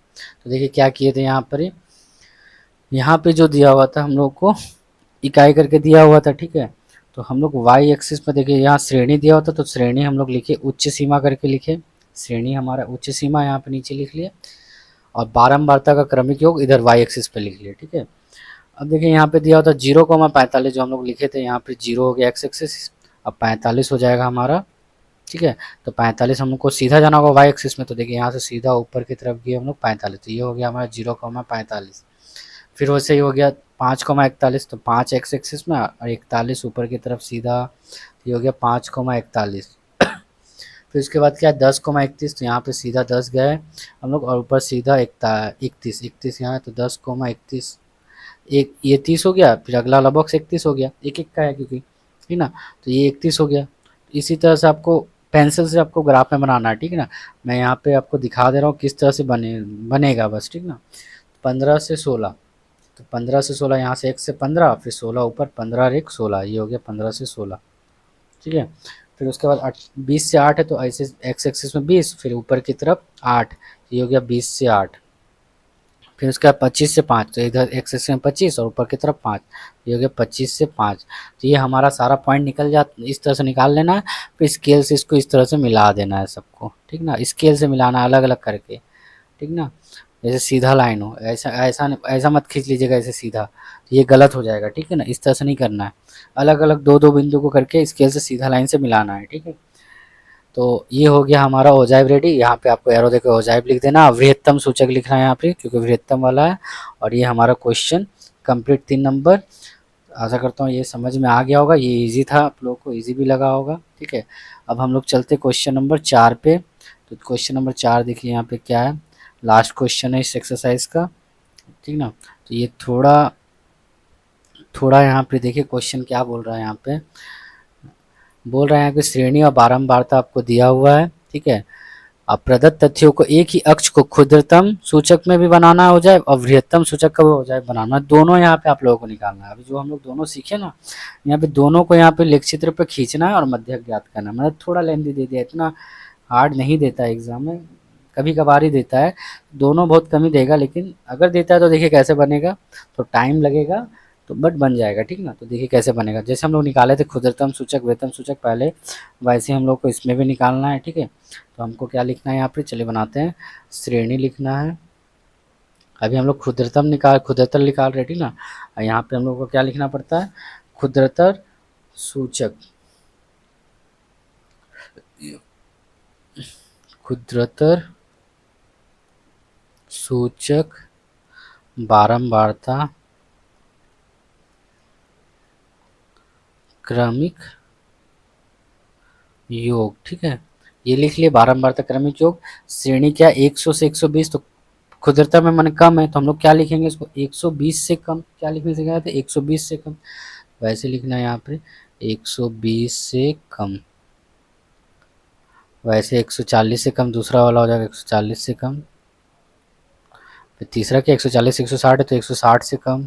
तो देखिए क्या किए थे यहाँ पर ही, यहाँ पे जो दिया हुआ था हम लोग को इकाई करके दिया हुआ था, ठीक है। तो हम लोग वाई एक्सिस में देखिए यहाँ श्रेणी दिया होता, तो श्रेणी हम लोग लिखे उच्च सीमा करके लिखे, श्रेणी हमारा उच्च सीमा यहाँ पे नीचे लिख लिया, और बारंबारता का क्रमिक योग इधर वाई एक्सिस पे लिख लिया, ठीक है। अब देखिए यहाँ पे दिया होता 0,45 जो हम लोग लिखे थे, यहाँ पे 0 हो गया एक्स एक्सिस, अब 45 हो जाएगा हमारा, ठीक है। तो 45 हमको सीधा जाना होगा वाई एक्सिस में, तो देखिए यहाँ से सीधा ऊपर की तरफ गए हम लोग 45, तो ये हो गया हमारा 0,45। फिर वैसे ही हो गया 5,41, तो 5 एक्स एक्सिस में और 41 ऊपर की तरफ सीधा, ये हो गया 5,41। फिर उसके बाद क्या है 10,31, तो यहाँ पे सीधा 10 गए हम लोग, और ऊपर सीधा 31 यहाँ है, तो 10,31 एक ये 30 हो गया, फिर अगला वाला बॉक्स 31 हो गया, एक एक का है क्योंकि, ठीक ना। तो ये 31 हो गया। इसी तरह से आपको पेंसिल से आपको ग्राफ में बनाना है, ठीक है ना। मैं यहाँ पे आपको दिखा दे रहा हूँ किस तरह से बनेगा बस, ठीक ना। 15 से 16, तो 15 से 16 यहाँ से 1 से 15, फिर 16 ऊपर, 15 और 1 16, ये हो गया 15 से 16, ठीक है। फिर उसके बाद 20 से 8 है, तो ऐसे एक्स एक्सिस में 20, फिर ऊपर की तरफ 8, ये हो गया 20 से 8। फिर उसके बाद 25 से 5, तो इधर एक्स एक्सिस में 25 और ऊपर की तरफ 5, ये हो गया 25 से 5। तो ये हमारा सारा पॉइंट निकल जाता, इस तरह से निकाल लेना है। फिर स्केल से इसको इस तरह से मिला देना है सबको, ठीक ना। स्केल से मिलाना अलग अलग करके, ठीक ना। जैसे सीधा लाइन हो, ऐसा ऐसा ऐसा मत खींच लीजिएगा ऐसे सीधा, ये गलत हो जाएगा, ठीक है ना। इस तरह से नहीं करना है, अलग अलग दो दो बिंदु को करके स्केल से सीधा लाइन से मिलाना है, ठीक है। तो ये हो गया हमारा ओजाइव रेडी। यहाँ पे आपको एरो देकर ओजाइव लिख देना, वृहत्तम सूचक लिखना है यहाँ पे क्योंकि वृहत्तम वाला है। और ये हमारा क्वेश्चन कंप्लीट 3 नंबर। आशा करता हूँ ये समझ में आ गया होगा, ये इजी था, आप लोगों को इजी भी लगा होगा, ठीक है। अब हम लोग चलते क्वेश्चन नंबर 4 पे। तो क्वेश्चन नंबर 4 देखिए यहाँ पे क्या है, लास्ट क्वेश्चन है इस एक्सरसाइज का, ठीक ना। तो ये थोड़ा थोड़ा यहाँ पे देखिए क्वेश्चन क्या बोल रहा है, यहाँ पे बोल रहे हैं कि श्रेणी और बारंबारता आपको दिया हुआ है, ठीक है। अब प्रदत्त तथ्यों को एक ही अक्ष को क्षुद्रतम सूचक में भी बनाना हो जाए और वृहत्तम सूचक का भी हो जाए बनाना, दोनों यहाँ पे आप लोगों को निकालना है। अभी जो हम लोग दोनों सीखे ना, यहाँ पे दोनों को यहाँ पे लेख चित्र पे खींचना है और मध्यक ज्ञात करना है। मतलब थोड़ा लेंथी दे दिया, इतना हार्ड नहीं देता है एग्जाम में, कभी कभार ही देता है, दोनों बहुत कम ही देगा, लेकिन अगर देता है तो देखिए कैसे बनेगा, तो टाइम लगेगा तो बट बन जाएगा, ठीक ना। तो देखिए कैसे बनेगा, जैसे हम लोग निकाले थे क्षुद्रतम सूचक वृहत्तम सूचक पहले, वैसे हम लोग को इसमें भी निकालना है, ठीक है। तो हमको क्या लिखना है यहाँ पे, चलिए बनाते हैं, श्रेणी लिखना है। अभी हम लोग क्षुद्रतर निकाल रहे, ठीक ना। और यहाँ पे हम लोग को क्या लिखना पड़ता है, क्षुद्रतर सूचक, क्षुद्रतर सूचक बारंबारता क्रमिक योग। ठीक है, ये लिख लिए बारंबारता क्रमिक योग। श्रेणी क्या 100 से 120, तो खुदरता में मन कम है तो हम लोग क्या लिखेंगे इसको 120 से कम। क्या लिखने से कहा था 120 से कम, वैसे लिखना है यहाँ पे 120 से कम। वैसे 140 से कम दूसरा वाला हो जाएगा 140 से कम। फिर तीसरा क्या 140 से 160 है तो 160 से कम।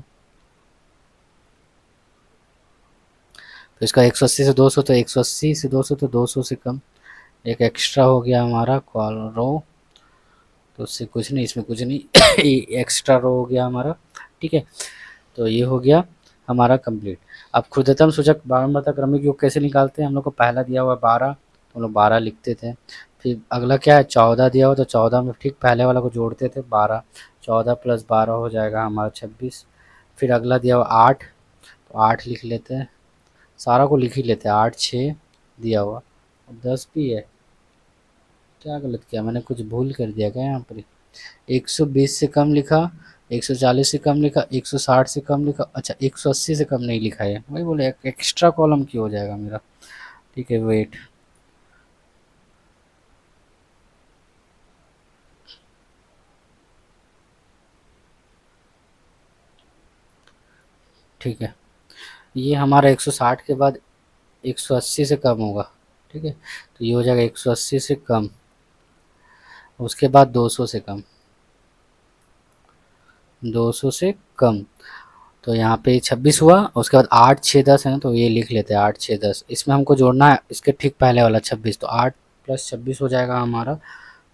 तो इसका 180 से 200 तो 180 से 200 तो 200 से कम। एक एक्स्ट्रा हो गया हमारा कॉल रो, तो उससे कुछ नहीं, इसमें कुछ नहीं एक्स्ट्रा रो हो गया हमारा। ठीक है, तो ये हो गया हमारा कंप्लीट। अब क्षुद्रतम सूचक बारंबारता क्रमिक योग कैसे निकालते हैं, हम लोग को पहला दिया हुआ 12, तो हम लोग 12 लिखते थे। फिर अगला क्या है 14 दिया हुआ, तो 14 में ठीक पहले वाला को जोड़ते थे 12, 14 प्लस 12 हो जाएगा हमारा 26। फिर अगला दिया हुआ 8, तो 8 लिख लेते हैं, सारा को लिख ही लेते हैं, 8 6 दिया हुआ, 10 भी है। क्या गलत किया मैंने, कुछ भूल कर दिया क्या यहाँ पर। 120 से कम लिखा, 140 से कम लिखा, 160 से कम लिखा, अच्छा 180 से कम नहीं लिखा है, वही बोले एक्स्ट्रा कॉलम क्यों हो जाएगा मेरा। ठीक है वेट, ठीक है, ये हमारा 160 के बाद 180 से कम होगा। ठीक है, तो ये हो जाएगा 180 से कम, उसके बाद 200 से कम, 200 से कम, तो यहाँ पे 26 हुआ। उसके बाद 8 6 10 है ना, तो ये लिख लेते हैं 8 6 10। इसमें हमको जोड़ना है इसके ठीक पहले वाला 26, तो 8 प्लस 26 हो जाएगा हमारा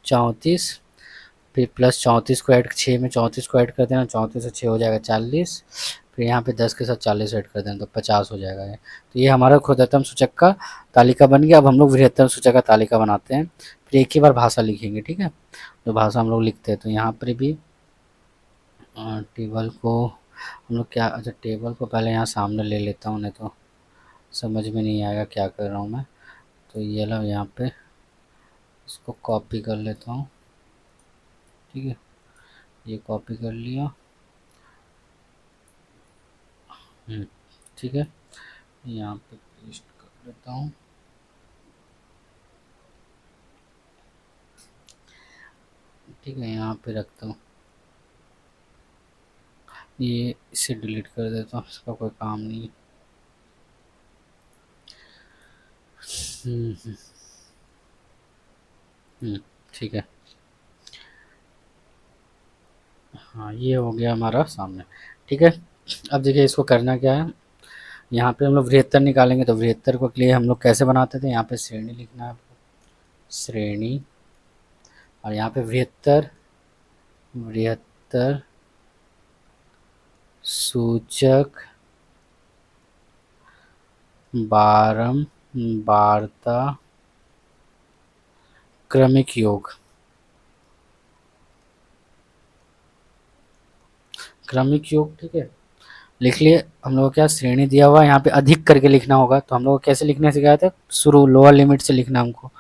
34। फिर प्लस 34 को ऐड, 6 में 34 को ऐड कर देना, 34 से 6 हो जाएगा 40। फिर यहाँ पे 10 के साथ 40 ऐड कर देना तो 50 हो जाएगा ये। तो ये हमारा क्षुद्रतम सूचक का तालिका बन गया। अब हम लोग वृहत्तम सूचक का तालिका बनाते हैं। फिर एक ही बार भाषा लिखेंगे, ठीक है, जो भाषा हम लोग लिखते हैं। तो यहाँ पर भी टेबल को हम लोग क्या, अच्छा टेबल को पहले यहाँ सामने ले लेता हूँ, नहीं तो समझ में नहीं आएगा क्या कर रहा हूँ मैं। तो ये लो यहाँ पे इसको कॉपी कर लेता हूँ। ठीक है, ये कॉपी कर लिया। ठीक है, यहाँ पे पेस्ट कर देता हूँ। ठीक है, यहाँ पे रखता हूँ, ये इसे डिलीट कर देता हूँ, इसका कोई काम नहीं है। ठीक है, हाँ ये हो गया हमारा सामने। ठीक है, अब देखिए इसको करना क्या है। यहाँ पे हम लोग वृहत्तर निकालेंगे, तो वृहत्तर को लिए हम लोग कैसे बनाते थे, यहाँ पे श्रेणी लिखना है, श्रेणी, और यहाँ पे वृहत्तर, वृहत्तर सूचक बारंबारता क्रमिक योग, क्रमिक योग। ठीक है, लिख लिए हम लोग, क्या श्रेणी दिया हुआ है, यहाँ पे अधिक करके लिखना होगा। तो हम लोग को कैसे लिखने सिखाया था, शुरू लोअर लिमिट से लिखना हमको,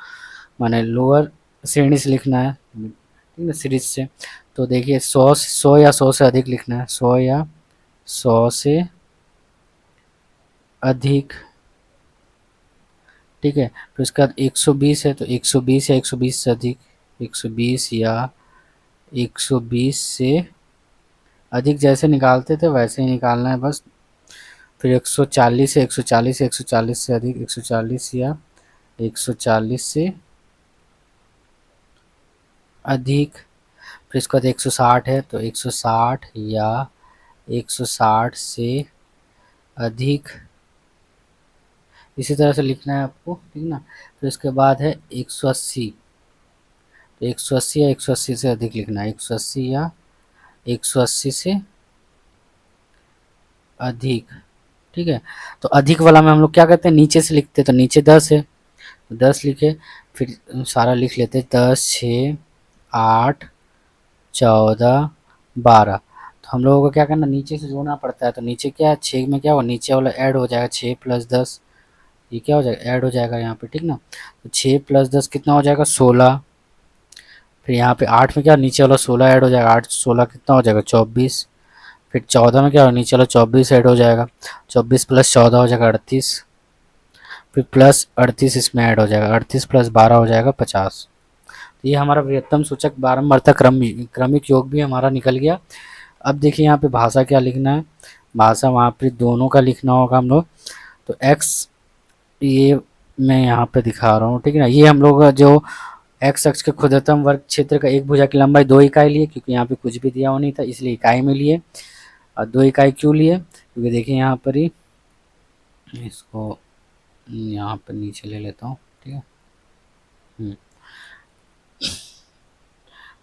माने लोअर श्रेणी से लिखना है, ठीक है, सीरीज से। तो देखिए 100 या 100 से अधिक लिखना है, 100 या 100 से अधिक। ठीक है, फिर उसके बाद 120 है तो 120 या 120 से अधिक, 120 या 120 से अधिक, जैसे निकालते थे वैसे ही निकालना है बस। फिर 140 है, 140 है, 140 से अधिक, 140 या 140 से अधिक। फिर इसके बाद 160 है तो 160 या 160 से अधिक, इसी तरह से लिखना है आपको, ठीक ना। फिर उसके बाद है 180, तो 180 या 180 से अधिक लिखना है, 180 या 180 से अधिक। ठीक है, तो अधिक वाला में हम लोग क्या करते हैं, नीचे से लिखते हैं, तो नीचे 10 है तो 10 लिखे। फिर सारा लिख लेते हैं, 10 6 8 14 12। तो हम लोगों को क्या करना, नीचे से जोड़ना पड़ता है। तो नीचे क्या है, 6 में क्या हुआ, नीचे वाला ऐड हो जाएगा, 6 प्लस 10, ये क्या हो जाएगा, ऐड हो जाएगा यहाँ पे, ठीक ना। तो 6 प्लस 10 कितना हो जाएगा, 16। फिर यहाँ पे 8 में क्या नीचे वाला 16 ऐड हो जाएगा, 8 16 कितना हो जाएगा 24। फिर 14 में क्या नीचे वाला 24 ऐड हो जाएगा, 24 प्लस 14 हो जाएगा 38। फिर प्लस 38 इसमें ऐड हो जाएगा, 38 प्लस 12 हो जाएगा 50। तो ये हमारा बृहत्तम सूचक बारंबारता क्रमिक योग भी हमारा निकल गया। अब देखिए यहाँ पे भाषा क्या लिखना है, भाषा वहाँ पे दोनों का लिखना होगा हम लोग। तो x ये मैं यहाँ पे दिखा रहा हूँ, ठीक है ना। ये हम लोग जो x अक्ष के क्षुद्रतम वर्ग क्षेत्र का एक भुजा की लंबाई 2 इकाई लिए, क्योंकि यहाँ पे कुछ भी दिया हुआ नहीं था इसलिए इकाई में लिए। और 2 इकाई क्यों लिए, क्योंकि देखिए यहाँ पर ही इसको यहाँ पर नीचे ले लेता हूँ, ठीक है।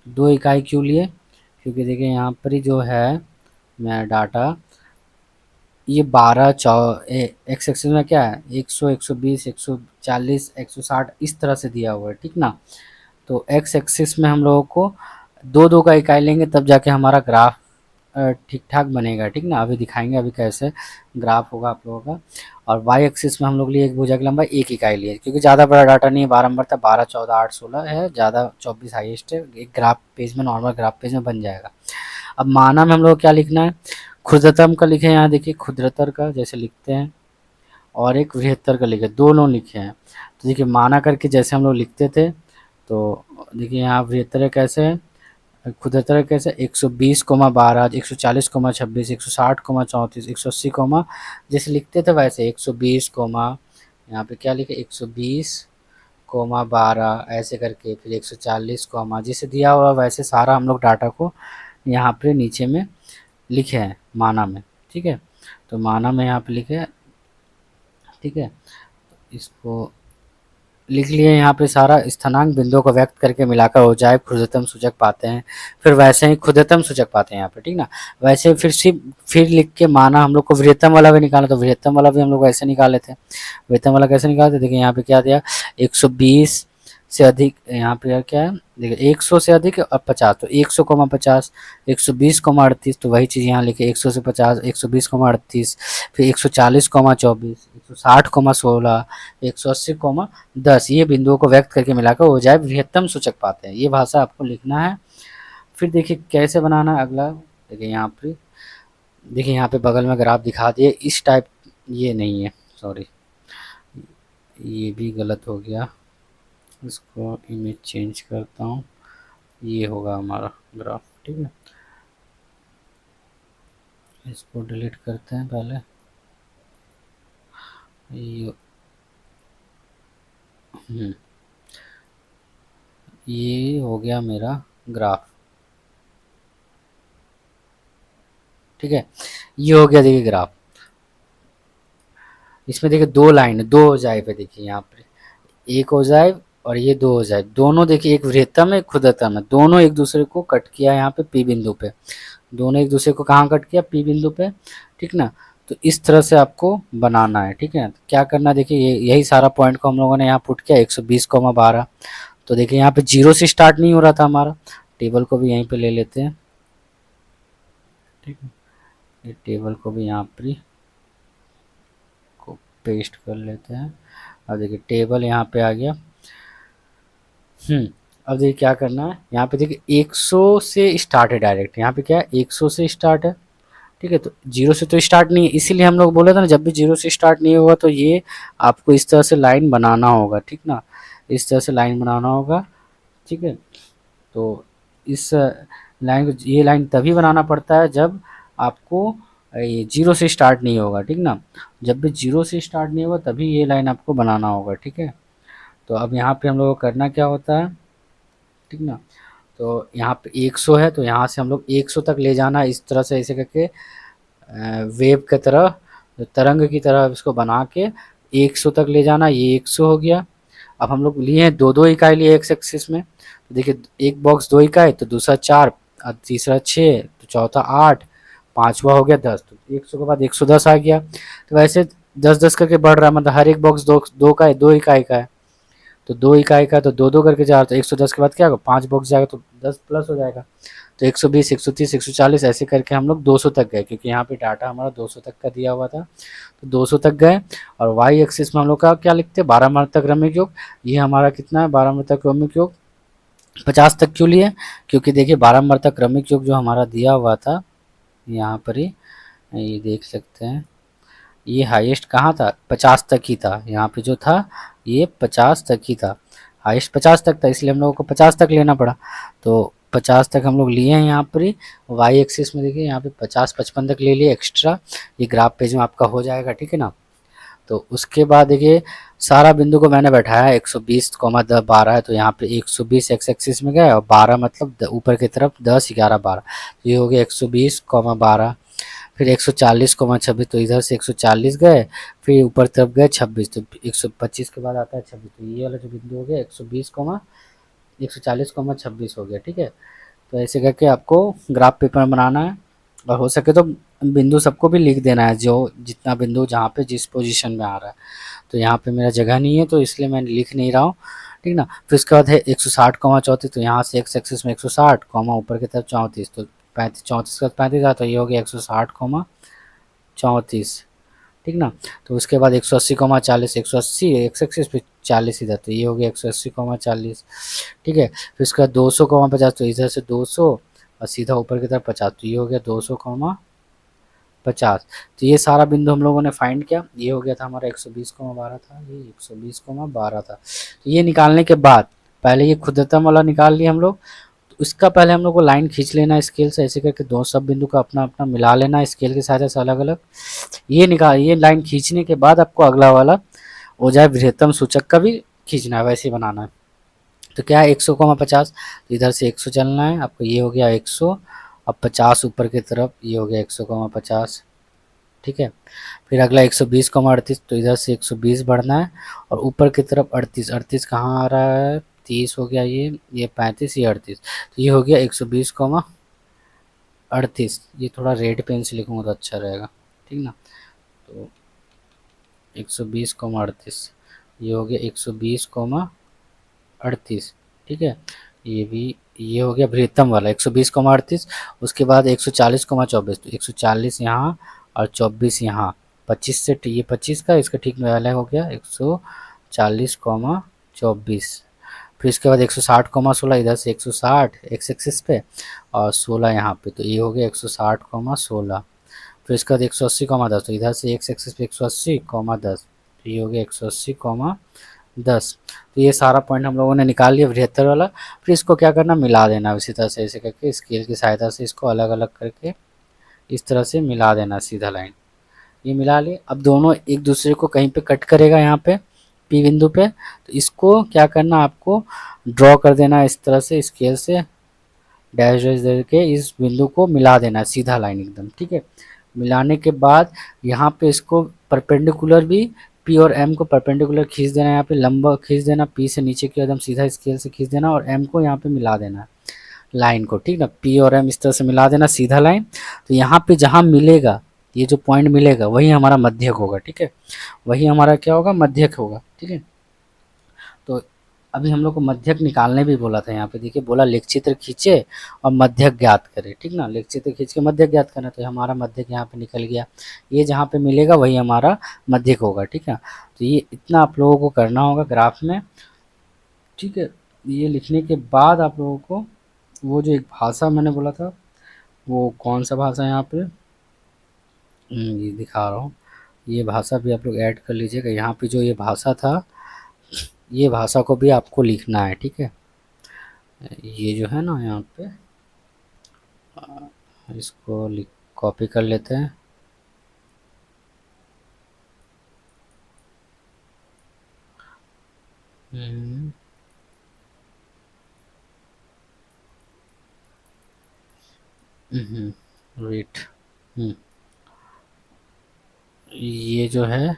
2 इकाई क्यों लिए, क्योंकि देखिए यहाँ पर ही जो है मैं डाटा ये 12 एक्स एक्सिस में क्या है 100 120 140 160 इस तरह से दिया हुआ है, ठीक ना। तो एक्स एक्सिस में हम लोगों को दो दो का इकाई लेंगे तब जाके हमारा ग्राफ ठीक ठाक बनेगा, ठीक ना। अभी दिखाएंगे अभी कैसे ग्राफ होगा आप लोगों का। और वाई एक्सिस में हम लोग लिए एक भुजा की लंबाई 1 इकाई लिए, क्योंकि ज़्यादा बड़ा डाटा नहीं है, 12 नंबर था, 12 14 8 16 है, ज़्यादा 24 हाईएस्ट है। एक ग्राफ पेज में नॉर्मल ग्राफ पेज में बन जाएगा। अब माना में हम लोग क्या लिखना है, क्षुद्रतम का लिखे, यहाँ देखिए क्षुद्रतर का जैसे लिखते हैं, और एक बृहत्तर का लिखे, दोनों लिखे हैं। तो देखिए माना करके जैसे हम लोग लिखते थे, तो देखिए यहाँ बृहत्तर कैसे है, क्षुद्रतर कैसे 120 12 140 26 160 34 180 जैसे लिखते थे वैसे 120 यहाँ पे क्या लिखे 120 12 ऐसे करके, फिर 140 जैसे दिया हुआ वैसे सारा हम लोग डाटा को यहाँ पे नीचे में लिखे हैं माना में, ठीक है। तो माना में यहाँ पे लिखे है, ठीक है। इसको लिख लिए यहाँ पे सारा, स्थानांक बिंदुओं को व्यक्त करके मिलाकर हो जाए क्षुद्रतम सूचक पाते हैं। फिर वैसे ही क्षुद्रतम सूचक पाते हैं यहाँ पे, ठीक ना। वैसे फिर लिख के माना हम लोग को वृहत्तम वाला भी निकाला, तो वृहत्तम वाला भी हम लोग ऐसे निकाले थे। वृहत्तम वाला कैसे निकालते, देखिए यहाँ पे क्या दिया 120 से अधिक, यहाँ पे क्या है देखिए 100 से अधिक और 50, तो 100 50 120 38, तो वही चीज़ यहाँ लिखे 100 से 50 120 38, फिर 140 24 160 16 180 10, ये बिंदुओं को व्यक्त करके मिलाकर हो जाए बृहत्तम सूचक पाते हैं। ये भाषा आपको लिखना है। फिर देखिए कैसे बनाना है अगला, देखिए यहाँ पे, देखिए यहाँ पे बगल में ग्राफ दिखा दिए इस टाइप, ये नहीं है सॉरी, ये भी गलत हो गया, इसको इमेज चेंज करता हूँ, ये होगा हमारा ग्राफ, ठीक है। इसको डिलीट करते हैं पहले, ये हो गया मेरा ग्राफ, ठीक है। ये हो गया देखिए ग्राफ। इसमें देखिए दो लाइन, दो हो जाए पे, देखिए यहाँ पे एक हो जाए और ये दो हो जाए, दोनों देखिए एक वृहत्तम है एक क्षुद्रतम है, दोनों एक दूसरे को कट किया यहाँ पे पी बिंदु पे, दोनों एक दूसरे को कहाँ कट किया पी बिंदु पे, ठीक ना। तो इस तरह से आपको बनाना है, ठीक है। तो क्या करना है देखिए, यही सारा पॉइंट को हम लोगों ने यहाँ पुट किया 120 12। तो देखिए यहाँ पे 0 से स्टार्ट नहीं हो रहा था हमारा, टेबल को भी यहीं पे ले लेते हैं, ठीक है। ये टेबल को भी यहाँ पर को पेस्ट कर लेते हैं। अब देखिए टेबल यहाँ पे आ गया। अब देखिए क्या करना है, यहाँ पे देखिए 100 से स्टार्ट है डायरेक्ट, यहाँ पे क्या है 100 से स्टार्ट है, ठीक है। तो 0 से तो स्टार्ट नहीं है, इसीलिए हम लोग बोले थे ना जब भी 0 से स्टार्ट नहीं होगा तो ये आपको इस तरह से लाइन बनाना होगा, ठीक ना, इस तरह से लाइन बनाना होगा, ठीक है। तो इस लाइन को, ये लाइन तभी बनाना पड़ता है जब आपको ये 0 से स्टार्ट नहीं होगा, ठीक ना। जब भी 0 से स्टार्ट नहीं होगा तभी ये लाइन आपको बनाना होगा, ठीक है। तो अब यहाँ पे हम लोग को करना क्या होता है, ठीक ना। तो यहाँ पे 100 है तो यहाँ से हम लोग 100 तक ले जाना, इस तरह से ऐसे करके वेव की तरह, तरंग की तरह इसको बना के 100 तक ले जाना, ये 100 हो गया। अब हम लोग लिए हैं दो दो इकाई लिए एक्स एक्सिस में, तो देखिए एक बॉक्स 2 इकाई, तो दूसरा 4, तीसरा 6, तो चौथा 8, पाँचवा हो गया 10, तो 100 के बाद 110 आ गया। तो वैसे 10-10 करके बढ़ रहा है, मतलब हर एक बॉक्स दो इकाई का है, तो 2 इकाई का, तो 2-2 करके जा रहा, तो 110 के बाद क्या होगा 5 बॉक्स जाएगा तो 10 प्लस हो जाएगा, तो 120 130 140 ऐसे करके हम लोग 200 तक गए, क्योंकि यहाँ पे डाटा हमारा 200 तक का दिया हुआ था, तो 200 तक गए। और वाई एक्सिस में हम लोग का क्या लिखते हैं 12 मात्रक क्रमिक योग, ये हमारा कितना है 12 मात्रक क्रमिक योग 50 तक क्यों लिए? क्योंकि देखिए 12 नंबर तक क्रमिक योग जो हमारा दिया हुआ था यहाँ पर ही, ये देख सकते हैं, ये हाईएस्ट कहाँ था? 50 तक ही था। यहाँ पे जो था ये 50 तक ही था, हाईएस्ट 50 तक था, इसलिए हम लोगों को 50 तक लेना पड़ा। तो 50 तक हम लोग लिए हैं यहाँ पर ही। वाई एक्सिस में देखिए यहाँ पे 50 55 तक ले लिए एक्स्ट्रा, ये ग्राफ पेज में आपका हो जाएगा, ठीक है ना। तो उसके बाद देखिए सारा बिंदु को मैंने बैठाया 120 कॉमा 12 है, तो यहाँ पे 120 एक्स एक्सिस में गए और 12 मतलब ऊपर की तरफ 10 11 12, तो ये हो गया 120 कॉमा 12। फिर 140 कॉमा 26, तो इधर से 140 गए, फिर ऊपर तरफ गए 26, तो 125 के बाद आता है 26, तो ये वाला जो बिंदु हो गया 120 कॉमा 140 कॉमा 26 हो गया, ठीक है। तो ऐसे करके आपको ग्राफ पेपर बनाना है, और हो सके तो बिंदु सबको भी लिख देना है, जो जितना बिंदु जहाँ पे जिस पोजीशन में आ रहा है। तो यहाँ पे मेरा जगह नहीं है तो इसलिए मैं लिख नहीं रहा हूँ, ठीक ना। फिर उसके बाद है 160 कॉमा 34, तो यहाँ से एक्स एक्सिस में 160 कॉमा ऊपर की तरफ 34, तो 35 34 का 35 आता, तो ये हो गया 160 कॉमा 34, ठीक ना। तो उसके बाद 180 कॉमा 40, 180 एक्स एक्सिस पे 40 इधर, तो ये हो गया 180 कॉमा 40, ठीक है। फिर उसके बाद 200 कॉमा 50, तो इधर से 200 और सीधा ऊपर की तरफ 50, तो ये हो गया 200 कॉमा 50। तो ये सारा बिंदु हम लोगों ने फाइंड किया, ये हो गया था हमारा 120 कॉमा 12 था, ये 120 कॉमा 12 था। तो ये निकालने के बाद पहले ये खुदतम वाला निकाल लिया हम लोग, तो इसका पहले हम लोग को लाइन खींच लेना है स्केल से, ऐसे करके दो सब बिंदु का अपना अपना मिला लेना स्केल की सहायता से अलग अलग। ये लाइन खींचने के बाद आपको अगला वाला हो जाए बृहत्तम सूचक का भी खींचना है, वैसे ही बनाना है। तो क्या है 100 कॉमा 50, तो इधर से 100 चलना है आपको, ये हो गया 100, अब 50 ऊपर की तरफ, ये हो गया 100 कॉमा 50, ठीक है। फिर अगला 120 कॉमा 38, तो इधर से 120 बढ़ना है और ऊपर की तरफ 38, 38 कहाँ आ रहा है? 30 हो गया, ये 35, ये 38, तो ये हो गया 120 कॉमा 38। ये थोड़ा रेड पेन से लिखूँगा तो अच्छा रहेगा, ठीक ना। तो 120 कॉमा 38, ये हो गया 120 कॉमा 38, ठीक है। ये भी ये हो गया बृहत्तम वाला 120 कॉमा 38। उसके बाद 140 कॉमा 24, तो 140 यहाँ और 24 यहाँ, 25 से ये 25 का इसका ठीक वाला हो गया 140 कॉमा 24। फिर इसके बाद 160 कॉमा 16, इधर से 160 एक्स एक्सिस पे और 16 यहाँ पे, तो ये हो गया 160 कॉमा 16। फिर इसके बाद 180 कॉमा 10, तो इधर से एक्स एक्सिस पे 180 कॉमा 10, तो ये हो गया 180 कॉमा 10। तो ये सारा पॉइंट हम लोगों ने निकाल लिया बृहत्तर वाला। फिर इसको क्या करना, मिला देना इसी तरह से, ऐसे करके स्केल की सहायता से इसको अलग अलग करके इस तरह से मिला देना सीधा लाइन। ये मिला लिए, अब दोनों एक दूसरे को कहीं पे कट करेगा यहाँ पे पी बिंदु पे, तो इसको क्या करना, आपको ड्रॉ कर देना इस तरह से स्केल से, डैश डैश दे के इस बिंदु को मिला देना सीधा लाइन एकदम, ठीक है। मिलाने के बाद यहाँ पे इसको परपेंडिकुलर भी पी और एम को परपेंडिकुलर खींच देना, यहाँ पे लंबा खींच देना, पी से नीचे की एकदम सीधा स्केल से खींच देना और एम को यहाँ पे मिला देना लाइन को, ठीक ना। पी और एम इस तरह से मिला देना सीधा लाइन। तो यहाँ पे जहाँ मिलेगा, ये जो पॉइंट मिलेगा वही हमारा मध्यक होगा, ठीक है। वही हमारा क्या होगा, मध्यक होगा, ठीक है। तो अभी हम लोग को मध्यक निकालने भी बोला था, यहाँ पे देखिए बोला लेख चित्र खींचे और मध्यक ज्ञात करें, ठीक ना। लेख चित्र खींच के मध्यक ज्ञात करना, तो हमारा मध्यक यहाँ पे निकल गया, ये जहाँ पे मिलेगा वही हमारा मध्यक होगा, ठीक है। तो ये इतना आप लोगों को करना होगा ग्राफ में, ठीक है। ये लिखने के बाद आप लोगों को वो जो एक भाषा मैंने बोला था, वो कौन सा भाषा है यहाँ पे, ये दिखा रहा हूँ, ये भाषा भी आप लोग ऐड कर लीजिएगा। यहाँ पे जो ये भाषा था, ये भाषा को भी आपको लिखना है, ठीक है। ये जो है ना यहाँ पे, इसको कॉपी कर लेते हैं। वेट, ये जो है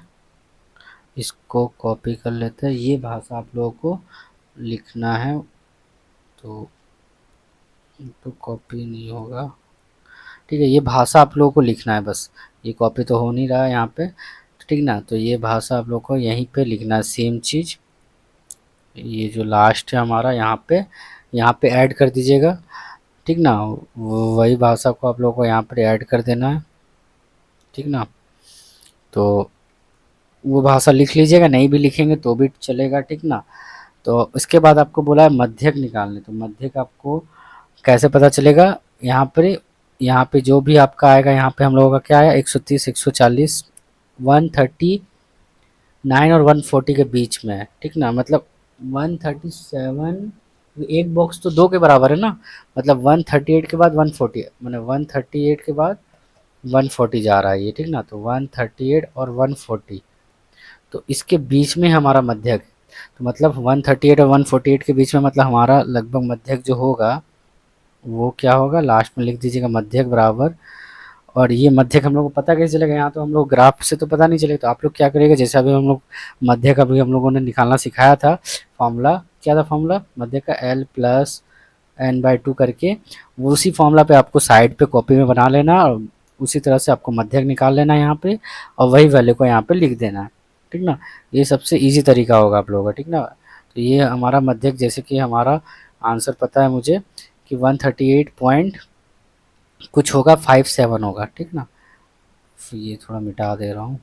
इसको कॉपी कर लेते हैं, ये भाषा आप लोगों को लिखना है, तो कॉपी नहीं होगा, ठीक है। ये भाषा आप लोगों को लिखना है बस, ये कॉपी तो हो नहीं रहा है यहाँ पे, ठीक ना। तो ये भाषा आप लोग को यहीं पे लिखना है, सेम चीज़, ये जो लास्ट है हमारा यहाँ पे ऐड कर दीजिएगा, ठीक ना। वही भाषा को आप लोगों को यहाँ पर ऐड कर देना है, ठीक ना। तो वो भाषा लिख लीजिएगा, नहीं भी लिखेंगे तो भी चलेगा, ठीक ना। तो इसके बाद आपको बोला है मध्यक निकालने, तो मध्यक आपको कैसे पता चलेगा? यहाँ पे जो भी आपका आएगा, यहाँ पे हम लोगों का क्या आया, 130, 140, 139 और 140 के बीच में है, ठीक ना। मतलब 137, एक बॉक्स तो 2 के बराबर है ना, मतलब 138 के बाद 140, मैंने 138 के बाद 140 जा रहा है ये, ठीक ना। तो 138 और 140, तो इसके बीच में हमारा मध्यक है। तो मतलब 138 और 148 के बीच में, मतलब हमारा लगभग मध्यक जो होगा वो क्या होगा, लास्ट में लिख दीजिएगा मध्यक बराबर। और ये मध्यक हम लोग को पता कैसे चलेगा? यहाँ तो हम लोग ग्राफ से तो पता नहीं चलेगा, तो आप लोग क्या करिएगा, जैसे अभी हम लोग मध्यक अभी हम लोगों ने निकालना सिखाया था, फॉर्मूला क्या था, फॉर्मूला मध्यक का L+N/2 करके, वो उसी फॉर्मूला पे आपको साइड पे कॉपी में बना लेना, और उसी तरह से आपको मध्यक निकाल लेना है यहाँ पे, और वही वैल्यू को यहाँ पे लिख देना है, ठीक ना। ये सबसे ईजी तरीका होगा आप लोगों का, ठीक ना। तो ये हमारा मध्यक, जैसे कि हमारा आंसर पता है मुझे कि 138 पॉइंट कुछ होगा, 57 होगा, ठीक ना। फिर ये थोड़ा मिटा दे रहा हूँ,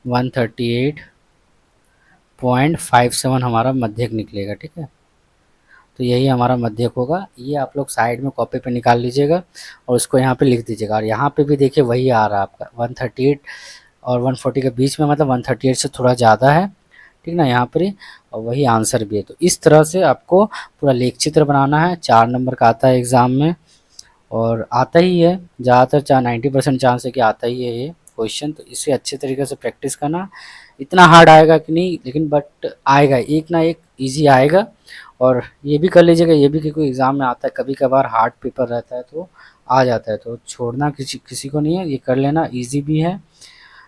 138.57 हमारा मध्यक निकलेगा, ठीक है। तो यही हमारा मध्यक होगा, ये आप लोग साइड में कॉपी पे निकाल लीजिएगा और उसको यहाँ पे लिख दीजिएगा। और यहाँ पे भी देखिए वही आ रहा है आपका 138 और 140 के बीच में, मतलब 138 से थोड़ा ज़्यादा है, ठीक ना, यहाँ पर ही, और वही आंसर भी है। तो इस तरह से आपको पूरा लेख चित्र बनाना है, 4 नंबर का आता है एग्ज़ाम में, और आता ही है ज़्यादातर, 90% चांस है कि आता ही है ये क्वेश्चन। तो इसे अच्छे तरीके से प्रैक्टिस करना, इतना हार्ड आएगा कि नहीं, लेकिन बट आएगा, एक ना एक इजी आएगा। और ये भी कर लीजिएगा, ये भी कि कोई एग्ज़ाम में आता है, कभी कभार हार्ड पेपर रहता है तो आ जाता है, तो छोड़ना किसी किसी को नहीं है, ये कर लेना, ईजी भी है,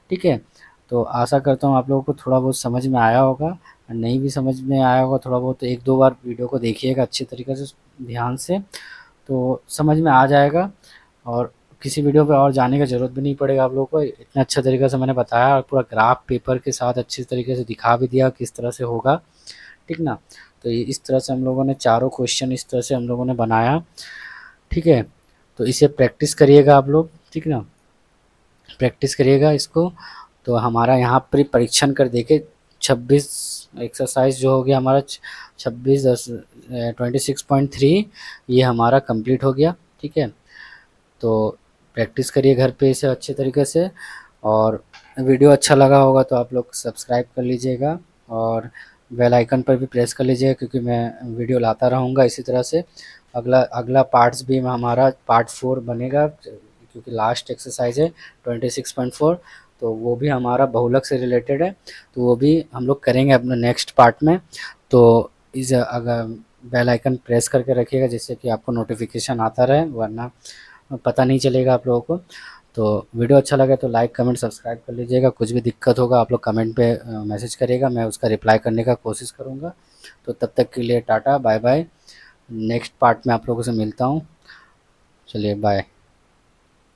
ठीक है। तो आशा करता हूँ आप लोगों को थोड़ा बहुत समझ में आया होगा, नहीं भी समझ में आया होगा थोड़ा बहुत, तो एक दो बार वीडियो को देखिएगा अच्छे तरीके से, ध्यान से, तो समझ में आ जाएगा। और किसी वीडियो पे और जाने की ज़रूरत भी नहीं पड़ेगा आप लोगों को, इतना अच्छा तरीके से मैंने बताया, और पूरा ग्राफ पेपर के साथ अच्छे तरीके से दिखा भी दिया किस तरह से होगा, ठीक ना। तो ये इस तरह से हम लोगों ने चारों क्वेश्चन इस तरह से हम लोगों ने बनाया, ठीक है। तो इसे प्रैक्टिस करिएगा आप लोग, ठीक ना, प्रैक्टिस करिएगा इसको। तो हमारा यहाँ पर परीक्षण कर देखे 26 एक्सरसाइज जो हो गया हमारा, 26 ये हमारा कंप्लीट हो गया, ठीक है। तो प्रैक्टिस करिए घर पे इसे अच्छे तरीके से, और वीडियो अच्छा लगा होगा तो आप लोग सब्सक्राइब कर लीजिएगा, और बेल आइकन पर भी प्रेस कर लीजिएगा, क्योंकि मैं वीडियो लाता रहूँगा इसी तरह से। अगला अगला पार्ट्स भी हमारा पार्ट 4 बनेगा, क्योंकि लास्ट एक्सरसाइज है 26.4, तो वो भी हमारा बहुलक से रिलेटेड है, तो वो भी हम लोग करेंगे अपने नेक्स्ट पार्ट में। तो इस अगर बेल आइकन प्रेस करके रखिएगा, जिससे कि आपको नोटिफिकेशन आता रहे, वरना पता नहीं चलेगा आप लोगों को। तो वीडियो अच्छा लगा तो लाइक कमेंट सब्सक्राइब कर लीजिएगा, कुछ भी दिक्कत होगा आप लोग कमेंट पे मैसेज करिएगा, मैं उसका रिप्लाई करने का कोशिश करूँगा। तो तब तक के लिए tata bye bye, next part में आप लोगों से मिलता हूँ, चलिए बाय।